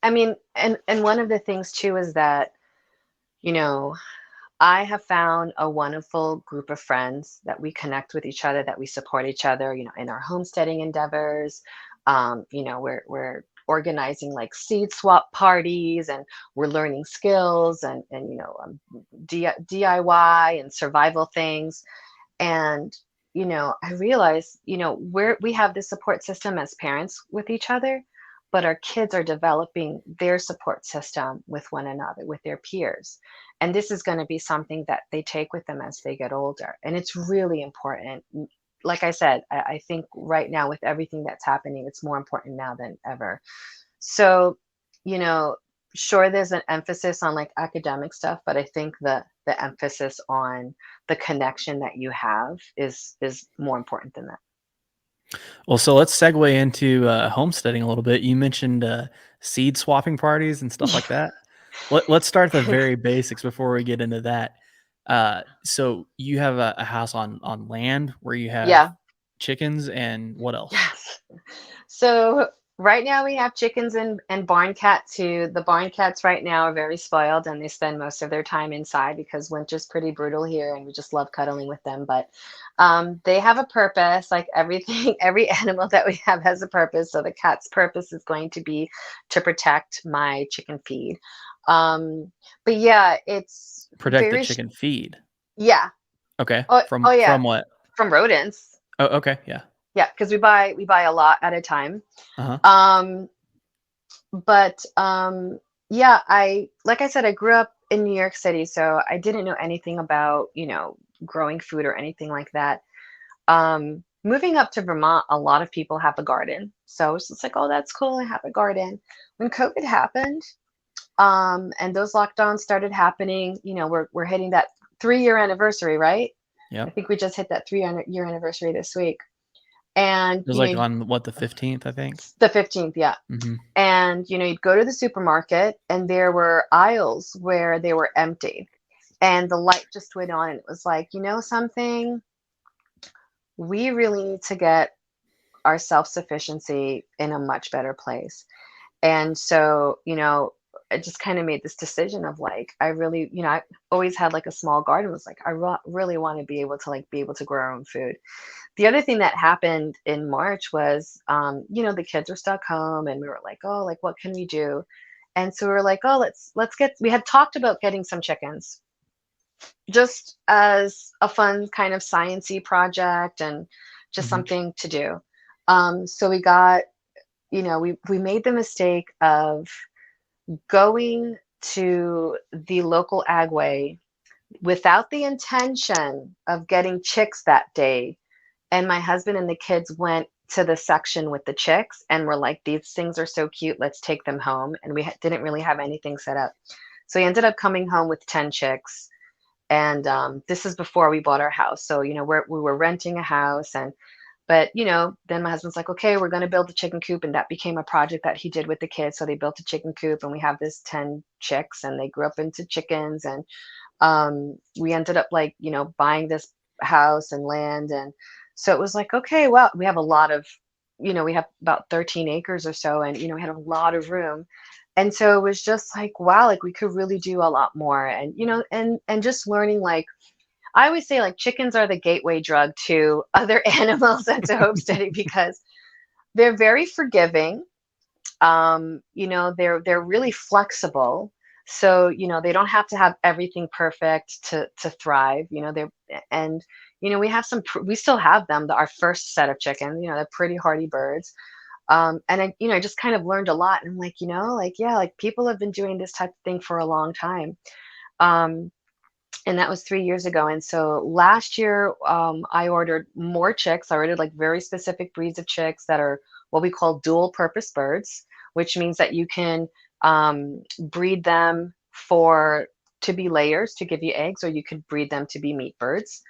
I mean, and one of the things too is that, you know, I have found a wonderful group of friends that we connect with each other, that we support each other, in our homesteading endeavors. We're organizing like seed swap parties, and we're learning skills, and DIY and survival things. And I realize, we have this support system as parents with each other, but our kids are developing their support system with one another, with their peers. And this is going to be something that they take with them as they get older, and it's really important. Like I said, I think right now, with everything that's happening, it's more important now than ever. So, you know, sure, there's an emphasis on like academic stuff, but I think the emphasis on the connection that you have is more important than that. Well, so let's segue into homesteading a little bit. You mentioned seed swapping parties and stuff like that. Let's start at the very basics before we get into that. So you have a house on land where you have Yeah. chickens, and what else? Yes. So right now we have chickens and barn cats too. The barn cats right now are very spoiled, and they spend most of their time inside because winter's pretty brutal here, and we just love cuddling with them. But they have a purpose, like everything, every animal that we have has a purpose. So the cat's purpose is going to be to protect my chicken feed. But yeah, it's Protect the very, chicken feed. yeah. Okay. Oh yeah, From what? from rodents. Oh, okay. Yeah. Yeah, because we buy a lot at a time. Uh-huh. Um, but yeah, I like I said, I grew up in New York City, so I didn't know anything about, growing food or anything like that. Moving up to Vermont, a lot of people have a garden. So it's just like, oh, that's cool, I have a garden. When COVID happened, and those lockdowns started happening, we're hitting that 3-year anniversary, right? I Yep. think we just hit that 3-year anniversary this week. And It was like on what, the 15th, I think. the 15th, yeah. Mhm. And you'd go to the supermarket, and there were aisles where they were empty, and the light just went on, and it was like, something, we really need to get our self-sufficiency in a much better place. And so, I just kind of made this decision of like, I really, I always had like a small garden. Was like, I really want to be able to grow our own food. The other thing that happened in March was, the kids were stuck home, and we were like, oh, like, what can we do? And so we were like, oh, we had talked about getting some chickens just as a fun kind of sciencey project, and just Mhm. something to do. So we got, we made the mistake of going to the local agway without the intention of getting chicks that day. And my husband and the kids went to the section with the chicks and were like, these things are so cute, let's take them home. And we didn't really have anything set up. So he ended up coming home with 10 chicks. And this is before we bought our house. So, we were renting a house. But, then my husband's like, okay, we're going to build a chicken coop. And that became a project that he did with the kids. So they built a chicken coop and we have this 10 chicks and they grew up into chickens. And we ended up like, buying this house and land. And so it was like, okay, well, we have a lot of, we have about 13 acres or so. And, we had a lot of room. And so it was just like, wow, like we could really do a lot more. And, and just learning, like, I always say like chickens are the gateway drug to other animals and to homesteading because they're very forgiving. They're really flexible. So, they don't have to have everything perfect to thrive. And we have we still have them, our first set of chickens, they're pretty hardy birds. And I just kind of learned a lot. And I'm like, like, yeah, like people have been doing this type of thing for a long time. And that was 3 years ago. And so last year, I ordered more chicks. I ordered like very specific breeds of chicks that are what we call dual purpose birds, which means that you can breed them to be layers to give you eggs, or you could breed them to be meat birds.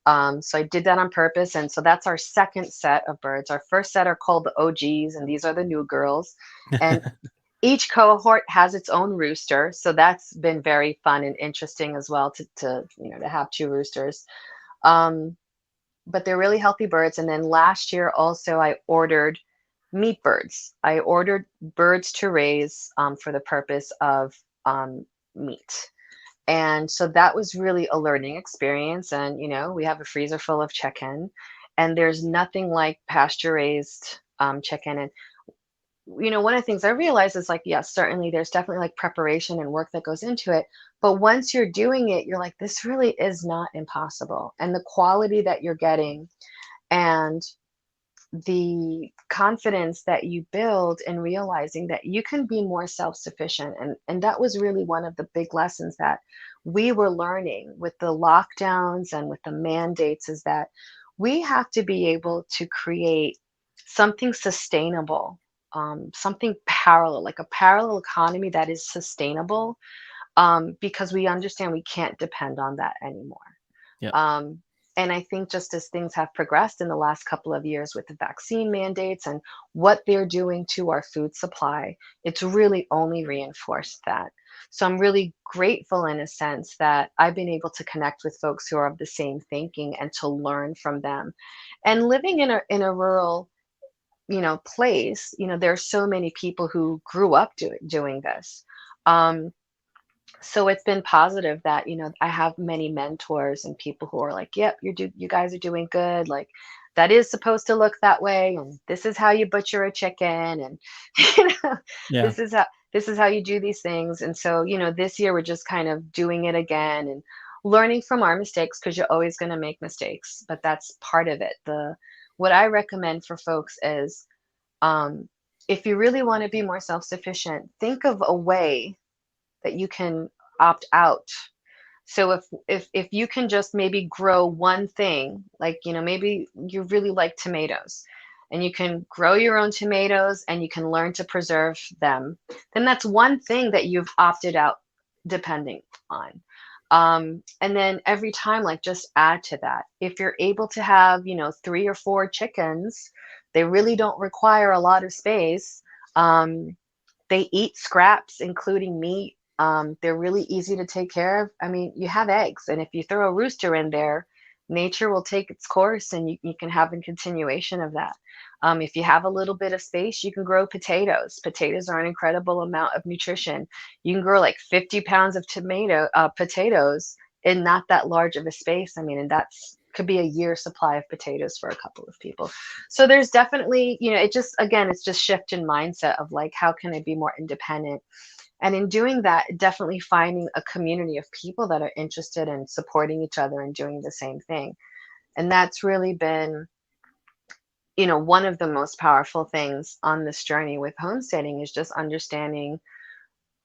So I did that on purpose. And so that's our second set of birds. Our first set are called the OGs, and these are the new girls. And each cohort has its own rooster. So that's been very fun and interesting as well to have two roosters. But they're really healthy birds. And then last year also I ordered meat birds. I ordered birds to raise for the purpose of meat. And so that was really a learning experience. And, we have a freezer full of chicken, and there's nothing like pasture raised chicken. And, one of the things I realized is like, yes, certainly there's definitely like preparation and work that goes into it. But once you're doing it, you're like, this really is not impossible. And the quality that you're getting and the confidence that you build in realizing that you can be more self-sufficient. And that was really one of the big lessons that we were learning with the lockdowns and with the mandates, is that we have to be able to create something sustainable, something parallel, like a parallel economy that is sustainable, because we understand we can't depend on that anymore. Yep. And I think just as things have progressed in the last couple of years with the vaccine mandates and what they're doing to our food supply, it's really only reinforced that. So I'm really grateful in a sense that I've been able to connect with folks who are of the same thinking and to learn from them. And living in a rural, place, there's so many people who grew up doing this. So it's been positive that, I have many mentors and people who are like, yep, you guys are doing good. Like, that is supposed to look that way. And this is how you butcher a chicken. And, you know, Yeah. this is how you do these things. And so, this year we're just kind of doing it again and learning from our mistakes, because you're always going to make mistakes, but that's part of it. What I recommend for folks is, if you really want to be more self-sufficient, think of a way that you can opt out. So if you can just maybe grow one thing, like, maybe you really like tomatoes and you can grow your own tomatoes and you can learn to preserve them, then that's one thing that you've opted out depending on. And then every time, like, just add to that. If you're able to have, 3 or 4 chickens, they really don't require a lot of space. They eat scraps, including meat. They're really easy to take care of. I mean, you have eggs, and if you throw a rooster in there, nature will take its course, and you can have a continuation of that. If you have a little bit of space, you can grow potatoes. Potatoes are an incredible amount of nutrition. You can grow like 50 pounds of potatoes in not that large of a space. I mean, and that's could be a year's supply of potatoes for a couple of people. So there's definitely, it's just shift in mindset of like, how can I be more independent? And in doing that, definitely finding a community of people that are interested in supporting each other and doing the same thing. And that's really been, one of the most powerful things on this journey with homesteading, is just understanding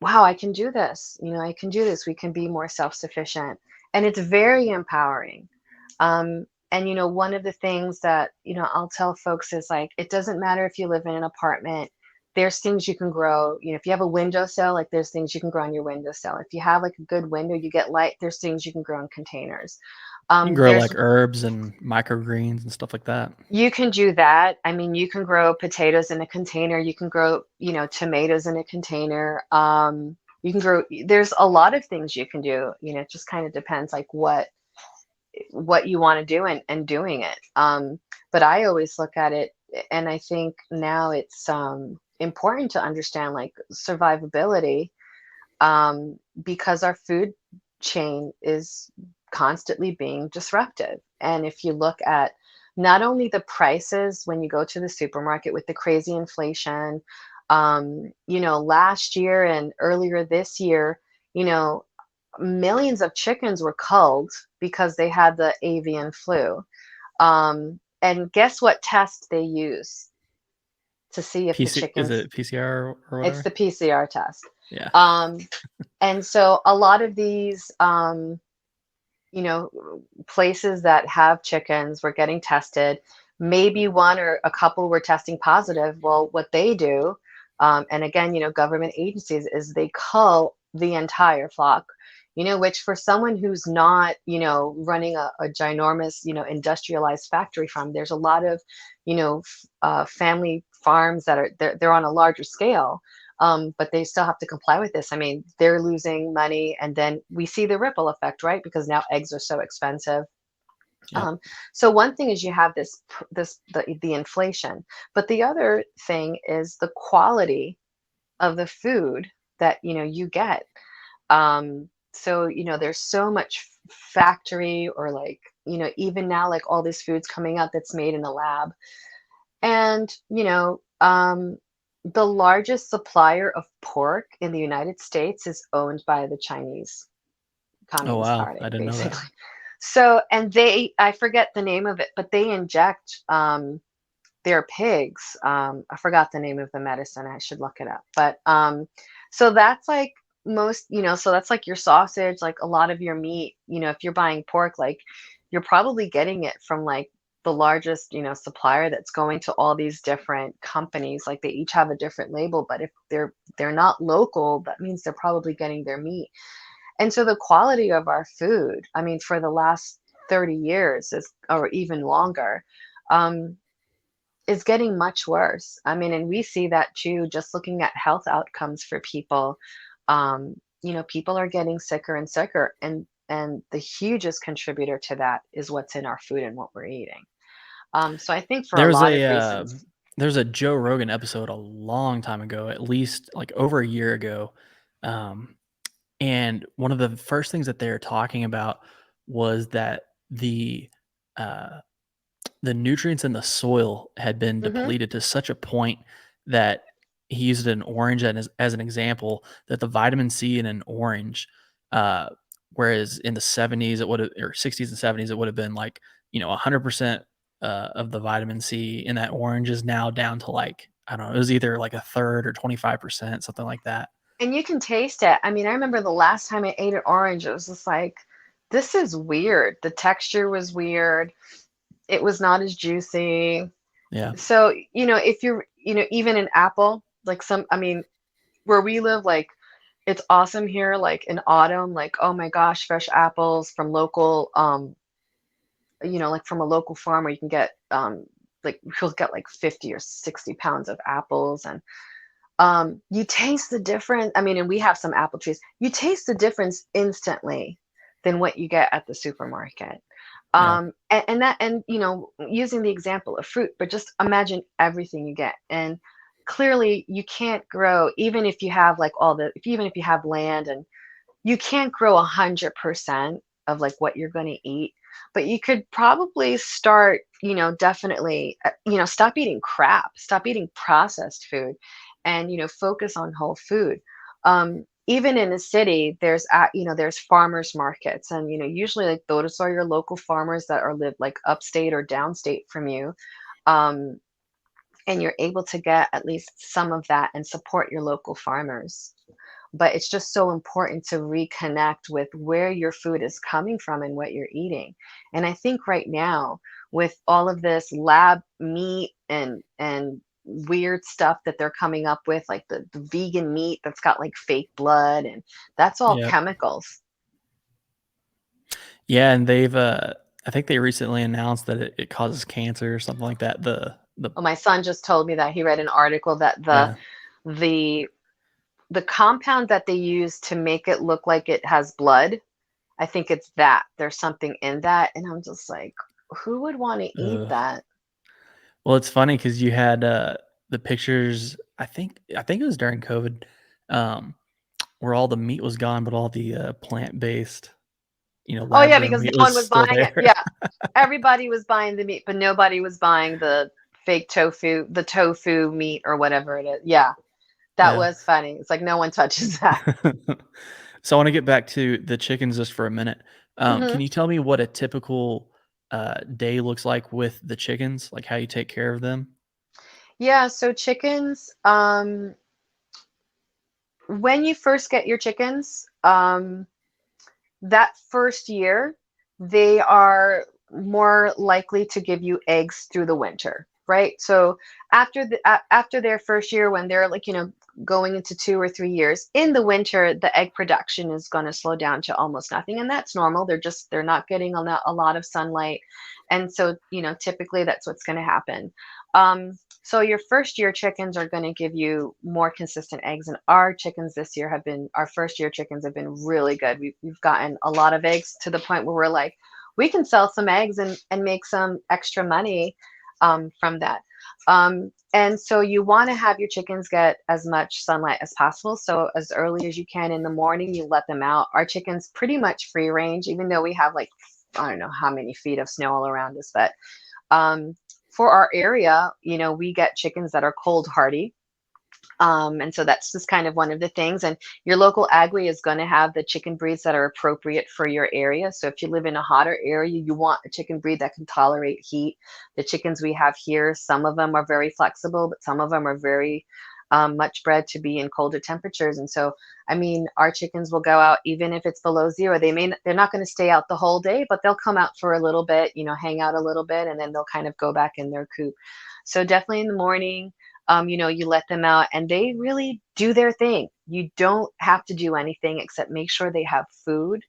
wow, I can do this. I can do this. We can be more self-sufficient. And it's very empowering. And one of the things that, I'll tell folks is like, it doesn't matter if you live in an apartment, there's things you can grow. If you have a windowsill, like there's things you can grow on your windowsill. If you have like a good window, you get light, there's things you can grow in containers. You can grow There's like herbs and microgreens and stuff like that. You can do that. I mean, you can grow potatoes in a container. You can grow, tomatoes in a container. You can grow, there's a lot of things you can do. It just kind of depends like what you want to do and doing it. But I always look at it, and I think now it's important to understand like survivability, because our food chain is constantly being disrupted. And if you look at not only the prices when you go to the supermarket with the crazy inflation, last year and earlier this year, you know, millions of chickens were culled because they had the avian flu. And guess what test they use to see if the Is chickens, it PCR or it's whatever? the PCR test. Yeah. Um, and so a lot of these, you know, places that have chickens were getting tested. Maybe one or a couple were testing positive. Well, what they do, and again, government agencies, is they cull the entire flock, which for someone who's not, running a ginormous, industrialized factory farm, there's a lot of, family farms that are, they're on a larger scale. But they still have to comply with this. I mean, they're losing money, and then we see the ripple effect, right? Because now eggs are so expensive. Yep. So one thing is you have the inflation, but the other thing is the quality of the food that you get. So there's so much factory, or like even now, like all these foods coming out that's made in a lab. And, the largest supplier of pork in the United States is owned by the Chinese Oh Communist wow, I Party, didn't know that. basically. So, and I forget the name of it, but they inject their pigs. I forgot the name of the medicine. I should look it up. But so that's like so that's like your sausage, like a lot of your meat, if you're buying pork, like you're probably getting it from like the largest, supplier that's going to all these different companies. Like they each have a different label, but if they're not local, that means they're probably getting their meat. And so the quality of our food, I mean, for the last 30 years is, or even longer, um, is getting much worse. I mean, and we see that too, just looking at health outcomes for people. People are getting sicker and sicker, and the hugest contributor to that is what's in our food and what we're eating. So I think for a There's lot of a reasons. there's a Joe Rogan episode a long time ago, at least like over a year ago. Um, and one of the first things that they're talking about was that uh, the nutrients in the soil had been Hmm. depleted to such a point that he used an orange as an example, that the vitamin C in an orange, uh, whereas in the 70s it would have, or 60s and 70s it would have been like 100% of the vitamin C in that orange is now down to like, I don't know, it was either like a third or 25%, something like that. And you can taste it. I mean, I remember the last time I ate an orange, it was just like, this is weird. The texture was weird. It was not as juicy. Yeah. So, if you're, even an apple, like I mean, where we live, like it's awesome here, like in autumn, like, oh my gosh, fresh apples from local, like from a local farm where you can get, like you'll get like 50 or 60 pounds of apples. And you taste the difference. I mean, and we have some apple trees. You taste the difference instantly than what you get at the supermarket. Yeah. And using the example of fruit, but just imagine everything you get. And clearly you can't grow, even if you have like even if you have land, and you can't grow 100% of like what you're going to eat, but you could probably start, definitely, stop eating crap, stop eating processed food, and focus on whole food. Even in a city, there's farmers markets, and usually like those are your local farmers that are live like upstate or downstate from you. um, and you're able to get at least some of that and support your local farmers. but it's just so important to reconnect with where your food is coming from and what you're eating. And I think right now, with all of this lab meat and weird stuff that they're coming up with, like the vegan meat that's got like fake blood, and that's all Yeah. chemicals. Yeah, and they've I think they recently announced that it causes cancer or something like that. The Oh, my son just told me that he read an article that Yeah. the the compound that they use to make it look like it has blood, I think it's that. There's something in that, and I'm just like, who would want to eat Ugh. that? Well, it's funny because you had the pictures. I think it was during COVID, um, where all the meat was gone, but all the plant based, Oh lab yeah, grown because no meat was one was still buying it. there. Yeah, everybody was buying the meat, but nobody was buying the fake tofu, the tofu meat or whatever it is. Yeah, that Yeah. was funny. It's like no one touches that. So I want to get back to the chickens just for a minute. Can Hmm. you tell me what a typical day looks like with the chickens? Like how you take care of them? Yeah, so chickens, when you first get your chickens, that first year, they are more likely to give you eggs through the winter, right? So after their first year, when they're like, going into 2 or 3 years, in the winter, the egg production is going to slow down to almost nothing, and that's normal. They're not getting a lot of sunlight, and so typically that's what's going to happen. So your first year chickens are going to give you more consistent eggs, and our first year chickens have been really good. We've gotten a lot of eggs to the point where we're like, we can sell some eggs and make some extra money from that. And so you want to have your chickens get as much sunlight as possible. So as early as you can in the morning, you let them out. Our chickens pretty much free range, even though we have like, I don't know how many feet of snow all around us, but um, for our area, we get chickens that are cold hardy. And so that's just kind of one of the things. And your local agri is going to have the chicken breeds that are appropriate for your area. So if you live in a hotter area, you want a chicken breed that can tolerate heat. The chickens we have here, some of them are very flexible, but some of them are very much bred to be in colder temperatures. And so, I mean, our chickens will go out even if it's below zero. They're not going to stay out the whole day, but they'll come out for a little bit, hang out a little bit, and then they'll kind of go back in their coop. So definitely in the morning, you let them out and they really do their thing. You don't have to do anything except make sure they have food,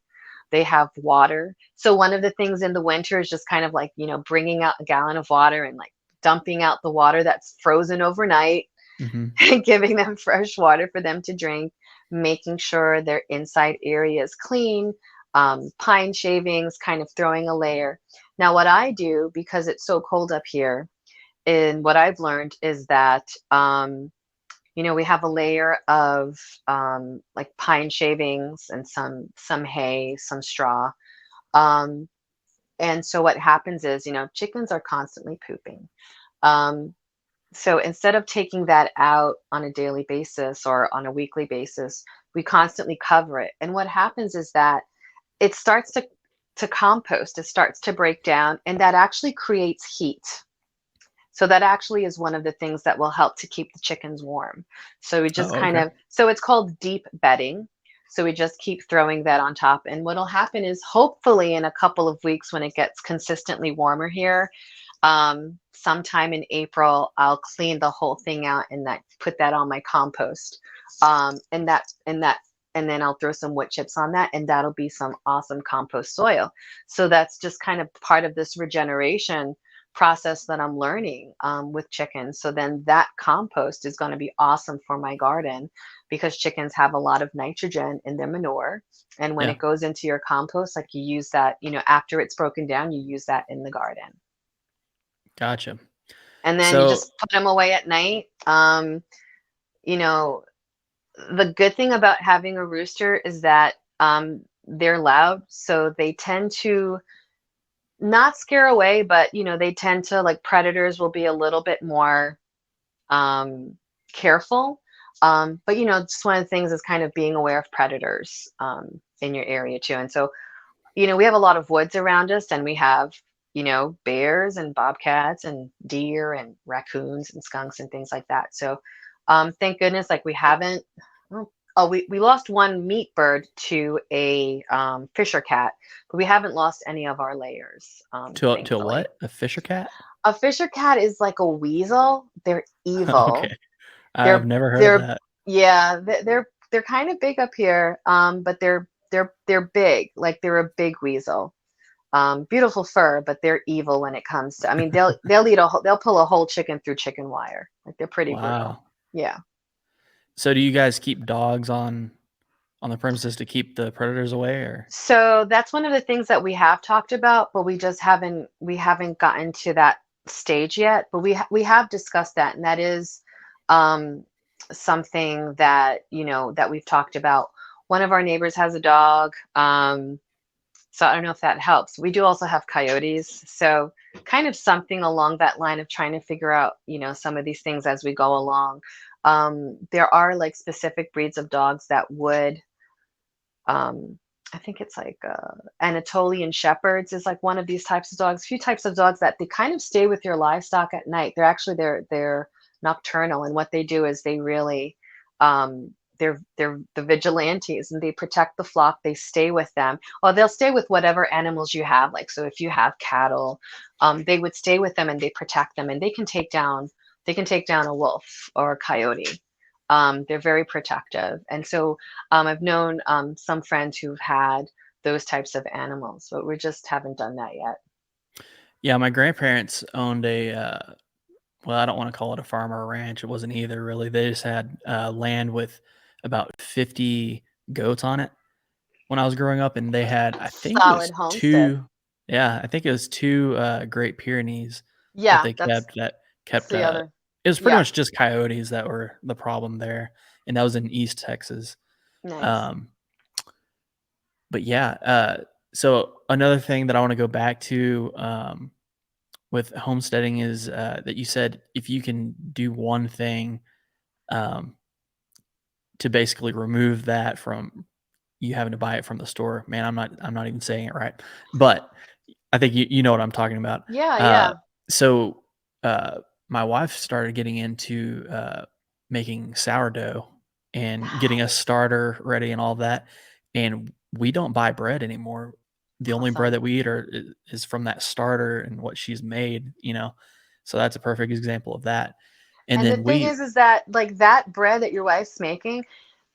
they have water. So one of the things in the winter is just kind of like, bringing out a gallon of water and like dumping out the water that's frozen overnight Hmm. and giving them fresh water for them to drink, making sure their inside area is clean, pine shavings, kind of throwing a layer. Now, what I do, because it's so cold up here, and what I've learned is that we have a layer of like pine shavings and some hay, some straw. Um, and so what happens is, chickens are constantly pooping. Um, so instead of taking that out on a daily basis or on a weekly basis, we constantly cover it. And what happens is that it starts to compost, it starts to break down, and that actually creates heat. So that actually is one of the things that will help to keep the chickens warm. So we just Oh, kind okay. of, so it's called deep bedding. So we just keep throwing that on top. And what'll happen is hopefully in a couple of weeks when it gets consistently warmer here, sometime in April, I'll clean the whole thing out and put that on my compost. And then I'll throw some wood chips on that, and that'll be some awesome compost soil. So that's just kind of part of this regeneration process that I'm learning with chickens. So then that compost is going to be awesome for my garden because chickens have a lot of nitrogen in their manure. And when Yeah. it goes into your compost, like you use that, after it's broken down, you use that in the garden. Gotcha. And then you So just put them away at night. You know, the good thing about having a rooster is that they're loud. So they tend to not scare away, but they tend to, like, predators will be a little bit more um, careful. But just one of the things is kind of being aware of predators in your area too. And so, we have a lot of woods around us, and we have, bears and bobcats and deer and raccoons and skunks and things like that. So, thank goodness, like we haven't. Oh, we lost one meat bird to a fisher cat, but we haven't lost any of our layers, To a thankfully. what? A fisher cat? A fisher cat is like a weasel. They're evil. Okay. I've They're never heard of they're that. yeah, they're kind of big up here, but they're big. Like they're a big weasel. Beautiful fur, but they're evil when it comes to. I mean, they'll pull a whole chicken through chicken wire. Like they're pretty brutal. Wow. Yeah. So do you guys keep dogs on the premises to keep the predators away, or? So that's one of the things that we have talked about, but we haven't gotten to that stage yet. But we have discussed that, and that is um, something that that we've talked about. One of our neighbors has a dog, so I don't know if that helps. We do also have coyotes, so kind of something along that line of trying to figure out some of these things as we go along. There are like specific breeds of dogs that would um, I think it's like Anatolian Shepherds is like one of these types of dogs. A few types of dogs that they kind of stay with your livestock at night. They're nocturnal, and what they do is they really they're the vigilantes, and they protect the flock. They stay with them. Well, they'll stay with whatever animals you have. Like so, if you have cattle, they would stay with them and they protect them, and they can take down a wolf or a coyote. They're very protective. And so I've known some friends who've had those types of animals, but we just haven't done that yet. Yeah, my grandparents owned well, I don't want to call it a farm or a ranch. It wasn't either really. They just had land with about 50 goats on it when I was growing up, and they had, I think it Solid was homestead. two, yeah, I think it was two Great Pyrenees that Yeah, they that's kept. That that's kept. the other. It was pretty Yeah, much just coyotes that were the problem there, and that was in East Texas. nice. Um, but yeah, so another thing that I want to go back to with homesteading is that you said if you can do one thing um, to basically remove that from you having to buy it from the store. Man, I'm not even saying it right, but I think you know what I'm talking about. Yeah, Uh, yeah. so uh, my wife started getting into making sourdough and getting a Nice. starter ready and all that, and we don't buy bread anymore. The only bread Awesome. that we eat is from that starter and what she's made. So that's a perfect example of that. And And the then thing is that like that bread that your wife's making,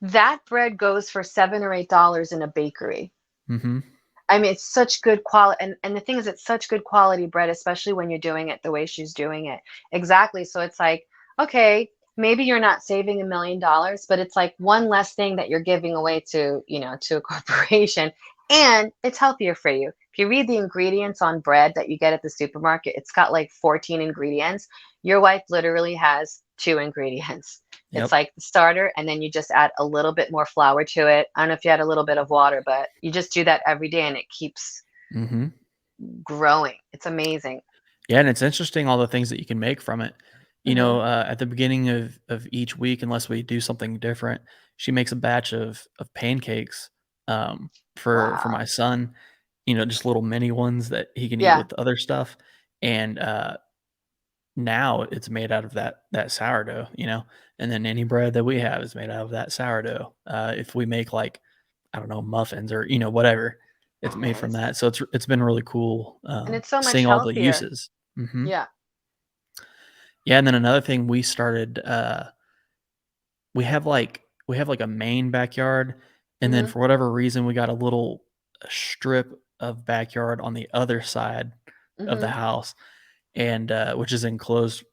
that bread goes for $7 or $8 in a bakery. mhm. I mean, it's such good quality, and the thing is, it's such good quality bread, especially when you're doing it the way she's doing it. Exactly. So it's like, okay, maybe you're not saving $1 million, but it's like one less thing that you're giving away to a corporation, and it's healthier for you. If you read the ingredients on bread that you get at the supermarket, it's got like 14 ingredients. Your wife literally has two ingredients. It's Yep. like the starter, and then you just add a little bit more flour to it. I don't know if you add a little bit of water, but you just do that every day and it keeps Mhm. growing. It's amazing. Yeah, and it's interesting all the things that you can make from it. Hmm. At the beginning of each week, unless we do something different, she makes a batch of pancakes for my Wow. son. Just little mini ones that he can eat Yeah, with other stuff. And now it's made out of that sourdough. And then any bread that we have is made out of that sourdough. If we make like I don't know muffins or whatever, it's made from nice. that. So it's been really cool And it's so much seeing all the healthier. uses. Hmm. Yeah. Yeah, and then another thing we started, we have like a main backyard, and then Hmm. for whatever reason, we got a little strip of backyard on the other side of the Hmm. house, and which is enclosed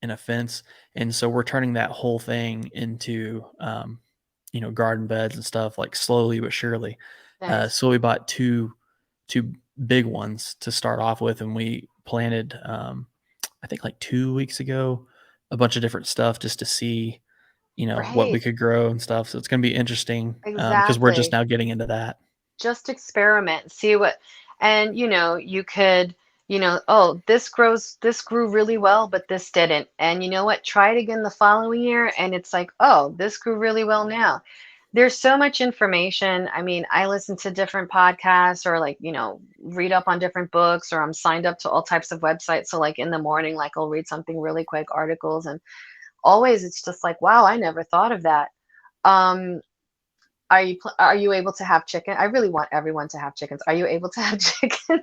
in a fence, and so we're turning that whole thing into, garden beds and stuff, like slowly but surely. Nice. So we bought two big ones to start off with, and we planted. I think like 2 weeks ago, a bunch of different stuff just to see, what we Right. could grow and stuff. So it's gonna be interesting, because we're just Exactly. now getting into that. Just experiment, see what, and you could, oh, this grew really well, but this didn't. And you know what? Try it again the following year, and it's like, oh, this grew really well now. There's so much information. I mean, I listen to different podcasts or like, read up on different books, or I'm signed up to all types of websites. So like in the morning, like I'll read something really quick, articles, and always it's just like, wow, I never thought of that. Um, are you able to have chicken? I really want everyone to have chickens. Are you able to have chickens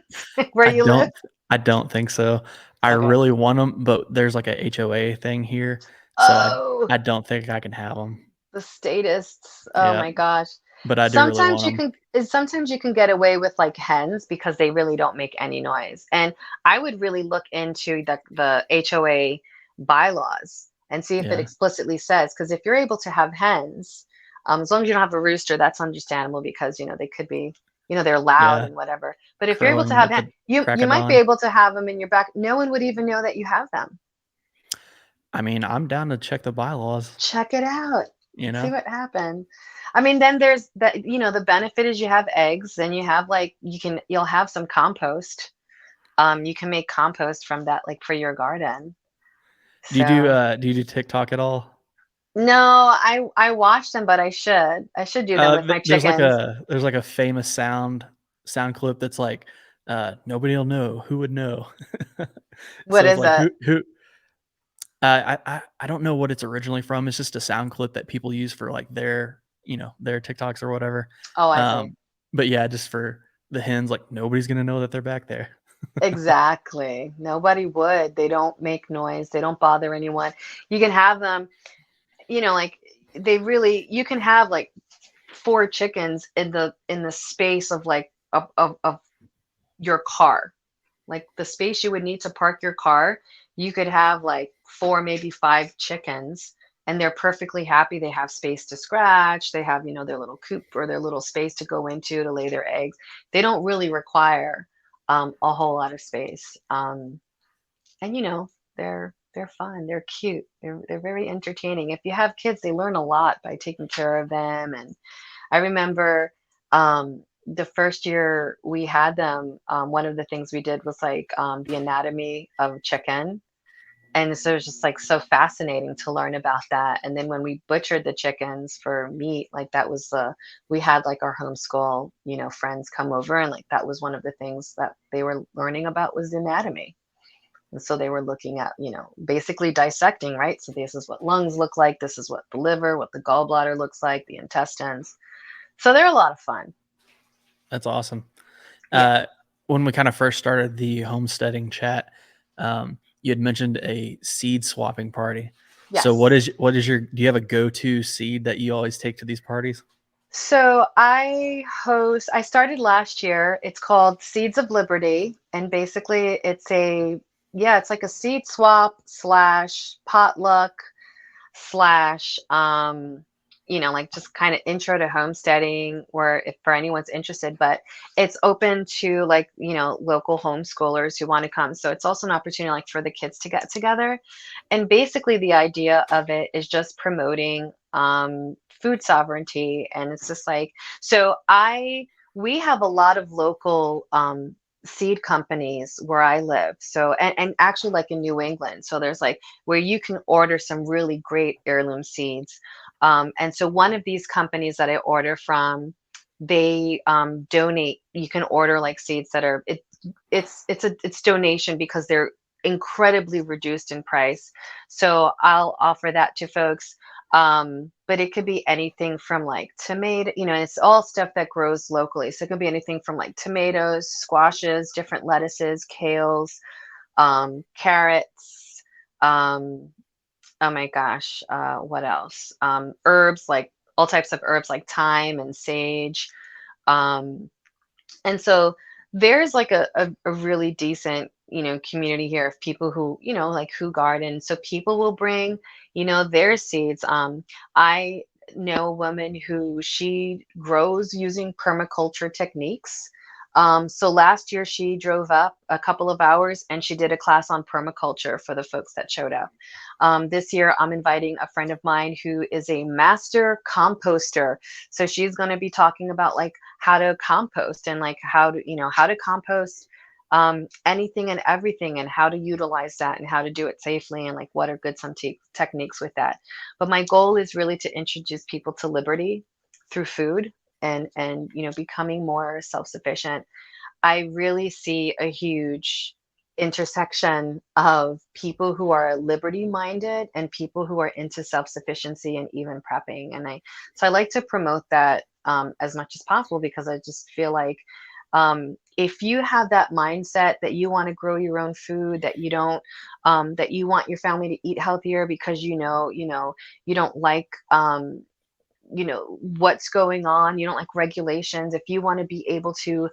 where I you live? don't I don't think so. I Okay. really want them, but there's like a HOA thing here, so Oh, I don't think I can have them. the statists. Oh Yeah, my gosh. but I do really want them. Sometimes you can get away with like hens because they really don't make any noise. And I would really look into the HOA bylaws and see if it Yeah, explicitly says, because if you're able to have hens, as long as you don't have a rooster, that's understandable because they could be, they're loud yeah, and whatever. But if you're able to crowing have at the crack you of might be dawn. able to have them in your back. No one would even know that you have them. I mean, I'm down to check the bylaws, Check it out. you See know? what happened. I mean, then there's that, the benefit is you have eggs, and you have like you'll have some compost. You can make compost from that, like for your garden. So Do you do TikTok at all? no, I watch them, but I should do them with my chickens. There's like a famous sound clip that's like, "Nobody'll know. Who would know?" What So it's is like, it? who I don't know what it's originally from. It's just a sound clip that people use for, like, their TikToks or whatever. Oh, I see. Um, but yeah, just for the hens, like, nobody's gonna know that they're back there. Exactly. Nobody would. They don't make noise. They don't bother anyone. You can have them, like you can have like four chickens in the space of like of your car. Like the space you would need to park your car, you could have like four, maybe five chickens, and they're perfectly happy. They have space to scratch. They have, their little coop or their little space to go into to lay their eggs. They don't really require a whole lot of space. And they're fun. They're cute. They're very entertaining. If you have kids, they learn a lot by taking care of them. And I remember the first year we had them, one of the things we did was like the anatomy of chicken. And so it's just like so fascinating to learn about that. And then when we butchered the chickens for meat, like that was we had like our homeschool, friends come over, and like that was one of the things that they were learning about was the anatomy. And so they were looking at, basically dissecting, right? So this is what lungs look like. This is what the liver, what the gallbladder looks like, the intestines. So they're a lot of fun. That's awesome. Yeah. Uh, when we kinda first started the homesteading chat, you had mentioned a seed swapping party. So Yes. do you have a go-to seed that you always take to these parties? So I started last year. It's called Seeds of Liberty. And basically it's like a seed swap slash potluck slash like just kind of intro to homesteading, or if for anyone's interested. But it's open to like local homeschoolers who want to come, so it's also an opportunity like for the kids to get together. And basically the idea of it is just promoting food sovereignty. And it's just like, so I we have a lot of local seed companies where I live. So and actually like in New England, so there's like where you can order some really great heirloom seeds. And so one of these companies that I order from, they donate. You can order like seeds that are it's donation because they're incredibly reduced in price. So I'll offer that to folks. But it could be anything from like tomato, it's all stuff that grows locally. So it could be anything from like tomatoes, squashes, different lettuces, kales, carrots, um, oh my gosh, what else? Herbs, like all types of herbs like thyme and sage. Um, and so there's like a really decent, community here of people who, like who garden. So people will bring, their seeds. I know a woman who she grows using permaculture techniques. So last year she drove up a couple of hours and she did a class on permaculture for the folks that showed up. This year I'm inviting a friend of mine who is a master composter. So she's going to be talking about like how to compost and like how to compost anything and everything, and how to utilize that and how to do it safely, and like what are good techniques with that. But my goal is really to introduce people to liberty through food, and becoming more self-sufficient. I really see a huge intersection of people who are liberty minded and people who are into self-sufficiency and even prepping. And I like to promote that as much as possible, because I just feel like if you have that mindset that you want to grow your own food, that you don't, that you want your family to eat healthier because you don't like what's going on, you don't like regulations, if you want to be able to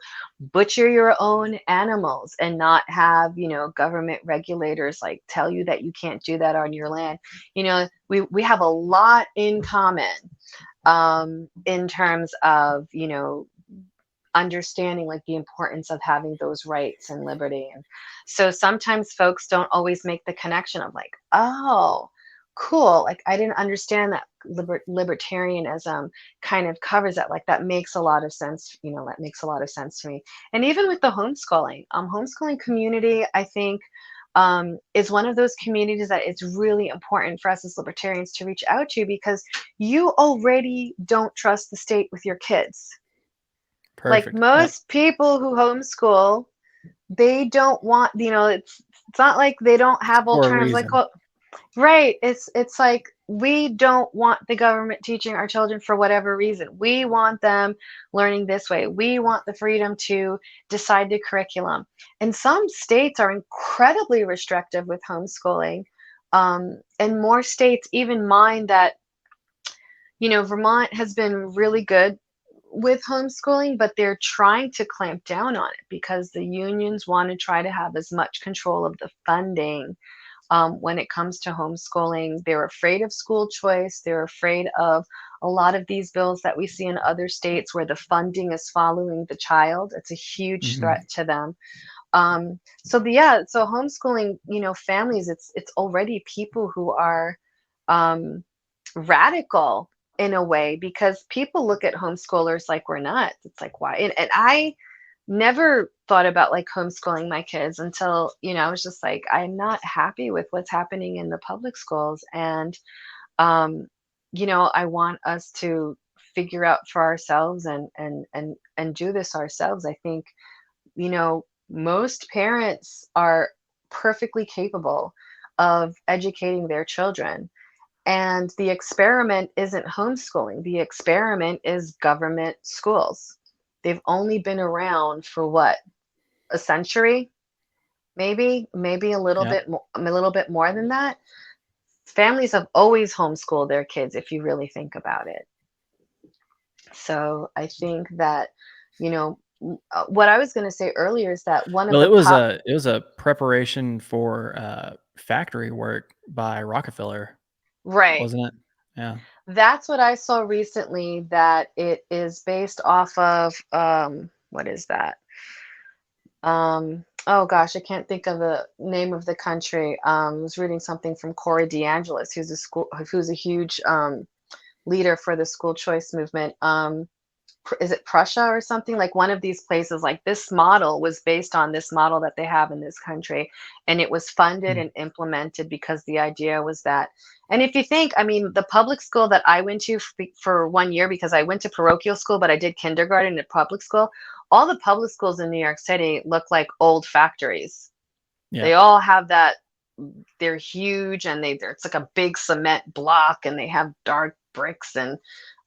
butcher your own animals and not have government regulators like tell you that you can't do that on your land, we have a lot in common in terms of understanding like the importance of having those rights and liberty. And so sometimes folks don't always make the connection of like, oh, cool, like I didn't understand that libertarianism kind of covers that. Like that makes a lot of sense, that makes a lot of sense to me. And even with the homeschooling community, I think is one of those communities that it's really important for us as libertarians to reach out to, because you already don't trust the state with your kids. Like Perfect. Yep. most people who homeschool, they don't want, it's not like they don't have For a alternatives. Like, reason. oh, right. It's like we don't want the government teaching our children for whatever reason. We want them learning this way. We want the freedom to decide the curriculum. And some states are incredibly restrictive with homeschooling. And more states even mind that, Vermont has been really good with homeschooling, but they're trying to clamp down on it because the unions want to try to have as much control of the funding when it comes to homeschooling. They're afraid of school choice. They're afraid of a lot of these bills that we see in other states where the funding is following the child. It's a huge Hmm. threat to them. So homeschooling, families, it's already people who are um, radical in a way, because people look at homeschoolers like we're nuts. It's like, why? And I never thought about like homeschooling my kids until, I was just like, I'm not happy with what's happening in the public schools. And, um, I want us to figure out for ourselves and do this ourselves. I think, most parents are perfectly capable of educating their children. And the experiment isn't homeschooling. The experiment is government schools. They've only been around for what, a century, maybe Yep. a little bit more than that. Families have always homeschooled their kids, if you really think about it. So I think that, what I was going to say earlier is that one of Well, the it was a preparation for factory work by Rockefeller, right. wasn't it? Yeah. That's what I saw recently, that it is based off of what is that? Oh gosh, I can't think of the name of the country. I was reading something from Corey DeAngelis, who's a huge leader for the school choice movement. Is it Prussia or something? Like one of these places, like this model was based on this model that they have in this country, and it was funded Mm. and implemented because the idea was that. And if you think, I mean, the public school that I went to for 1 year, because I went to parochial school, but I did kindergarten at public school, all the public schools in New York City look like old factories. Yeah. They all have that, they're huge, and it's like a big cement block, and they have dark bricks, and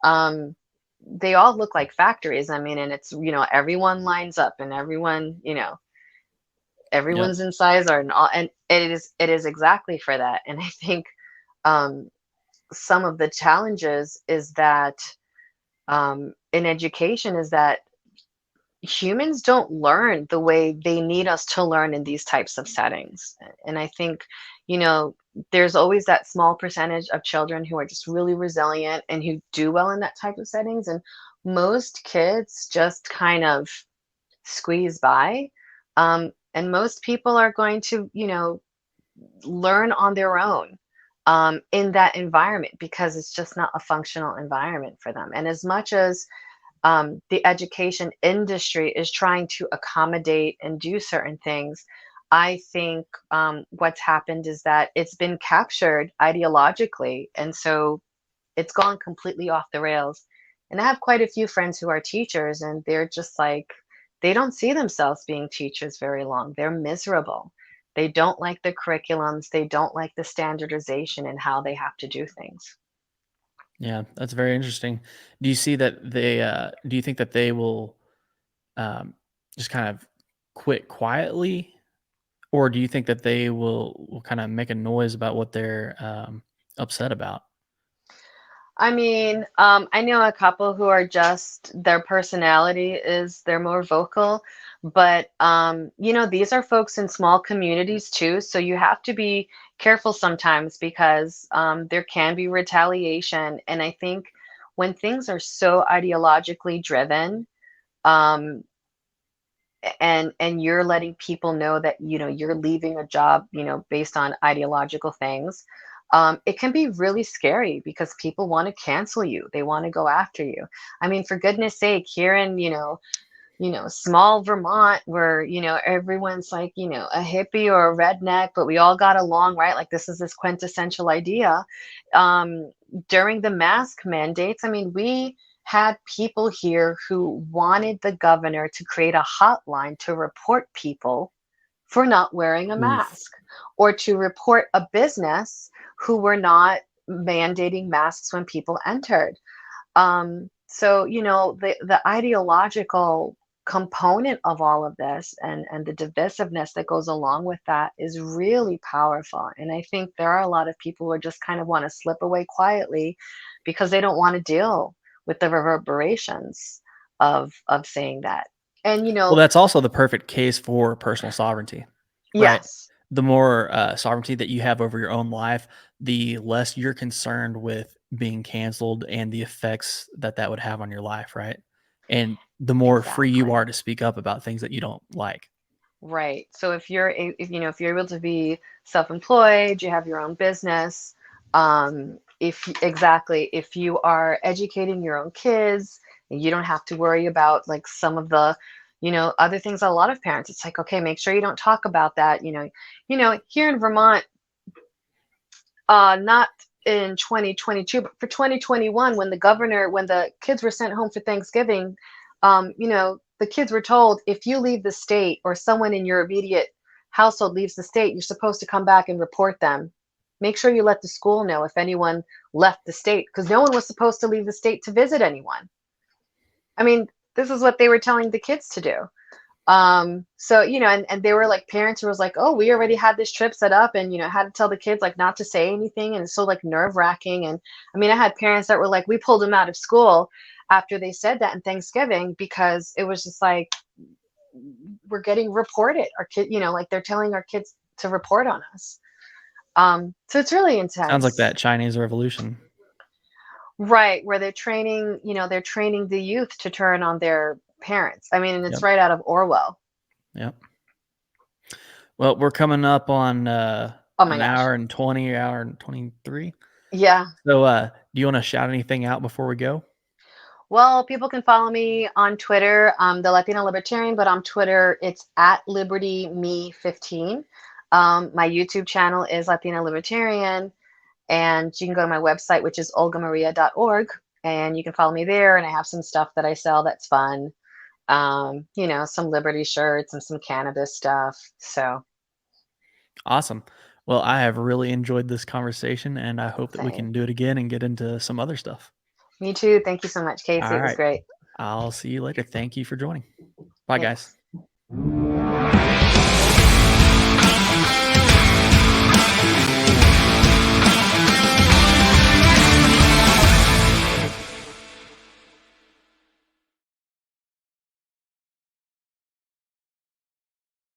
um they all look like factories. I mean, and it's, everyone lines up, and everyone, Yep. everyone's in size, and it is exactly for that. And I think um some of the challenges is that in education is that humans don't learn the way they need us to learn in these types of settings. And I think, you know, there's always that small percentage of children who are just really resilient and who do well in that type of settings. And most kids just kind of squeeze by. And most people are going to, learn on their own in that environment, because it's just not a functional environment for them. And as much as the education industry is trying to accommodate and do certain things, I think what's happened is that it's been captured ideologically. And so it's gone completely off the rails. And I have quite a few friends who are teachers, and they're just like, they don't see themselves being teachers very long. They're miserable. They don't like the curriculums. They don't like the standardization and how they have to do things. Yeah, that's very interesting. Do you see that they, do you think that they will, um, just kind of quit quietly? Or do you think that they will kinda make a noise about what they're, upset about? I mean, I know a couple who are just their personality is they're more vocal, but these are folks in small communities too, so you have to be careful sometimes because there can be retaliation. And I think when things are so ideologically driven, um, and you're letting people know that you're leaving a job based on ideological things, it can be really scary because people want to cancel you, they want to go after you. I mean, for goodness sake, here in small Vermont, where everyone's like a hippie or a redneck, but we all got along, right? Like, this quintessential idea. um, During the mask mandates, I mean, we had people here who wanted the governor to create a hotline to report people for not wearing a Oof. mask, or to report a business who were not mandating masks when people entered. So, the ideological component of all of this, and the divisiveness that goes along with that, is really powerful. And I think there are a lot of people who just kind of want to slip away quietly because they don't want to deal with the reverberations of saying that. And Well, that's also the perfect case for personal sovereignty, right? yes, The more, sovereignty that you have over your own life, the less you're concerned with being canceled and the effects that that would have on your life, right? And the more free you exactly. are to speak up about things that you don't like. Right. So if you're able to be self-employed, you have your own business, if you are educating your own kids, you don't have to worry about like some of the, other things. A lot of parents, it's like, okay, make sure you don't talk about that. Here in Vermont, not in 2022, but for 2021, when the kids were sent home for Thanksgiving, the kids were told, if you leave the state or someone in your immediate household leaves the state, you're supposed to come back and report them. Make sure you let the school know if anyone left the state, because no one was supposed to leave the state to visit anyone. I mean, this is what they were telling the kids to do. So and they were like, parents who was like, oh, we already had this trip set up, and had to tell the kids like not to say anything, and it's so like nerve-wracking. And I mean, I had parents that were like, we pulled them out of school after they said that in Thanksgiving, because it was just like, we're getting reported, our kid, like they're telling our kids to report on us. So it's really Sounds like intense. that Chinese revolution. Right, where they're training the youth to turn on their parents. I mean, and it's Yep, right out of Orwell. yep. Well, we're coming up on, Oh my an gosh. hour and 20, hour and 23. Yeah. So, do you wanna shout anything out before we go? Well, people can follow me on Twitter, the Latina Libertarian, but on Twitter, it's at LibertyMe15. My YouTube channel is Latina Libertarian, and you can go to my website, which is olgamaria.org, and you can follow me there. And I have some stuff that I sell that's fun, some Liberty shirts and some cannabis stuff. So, Awesome. Well, I have really enjoyed this conversation, and I hope that we can same. do it again and get into some other stuff. Me too. Thank you so much, Casey. It was Alright. great. I'll see you later. Thank you for joining. Bye, Thanks. guys.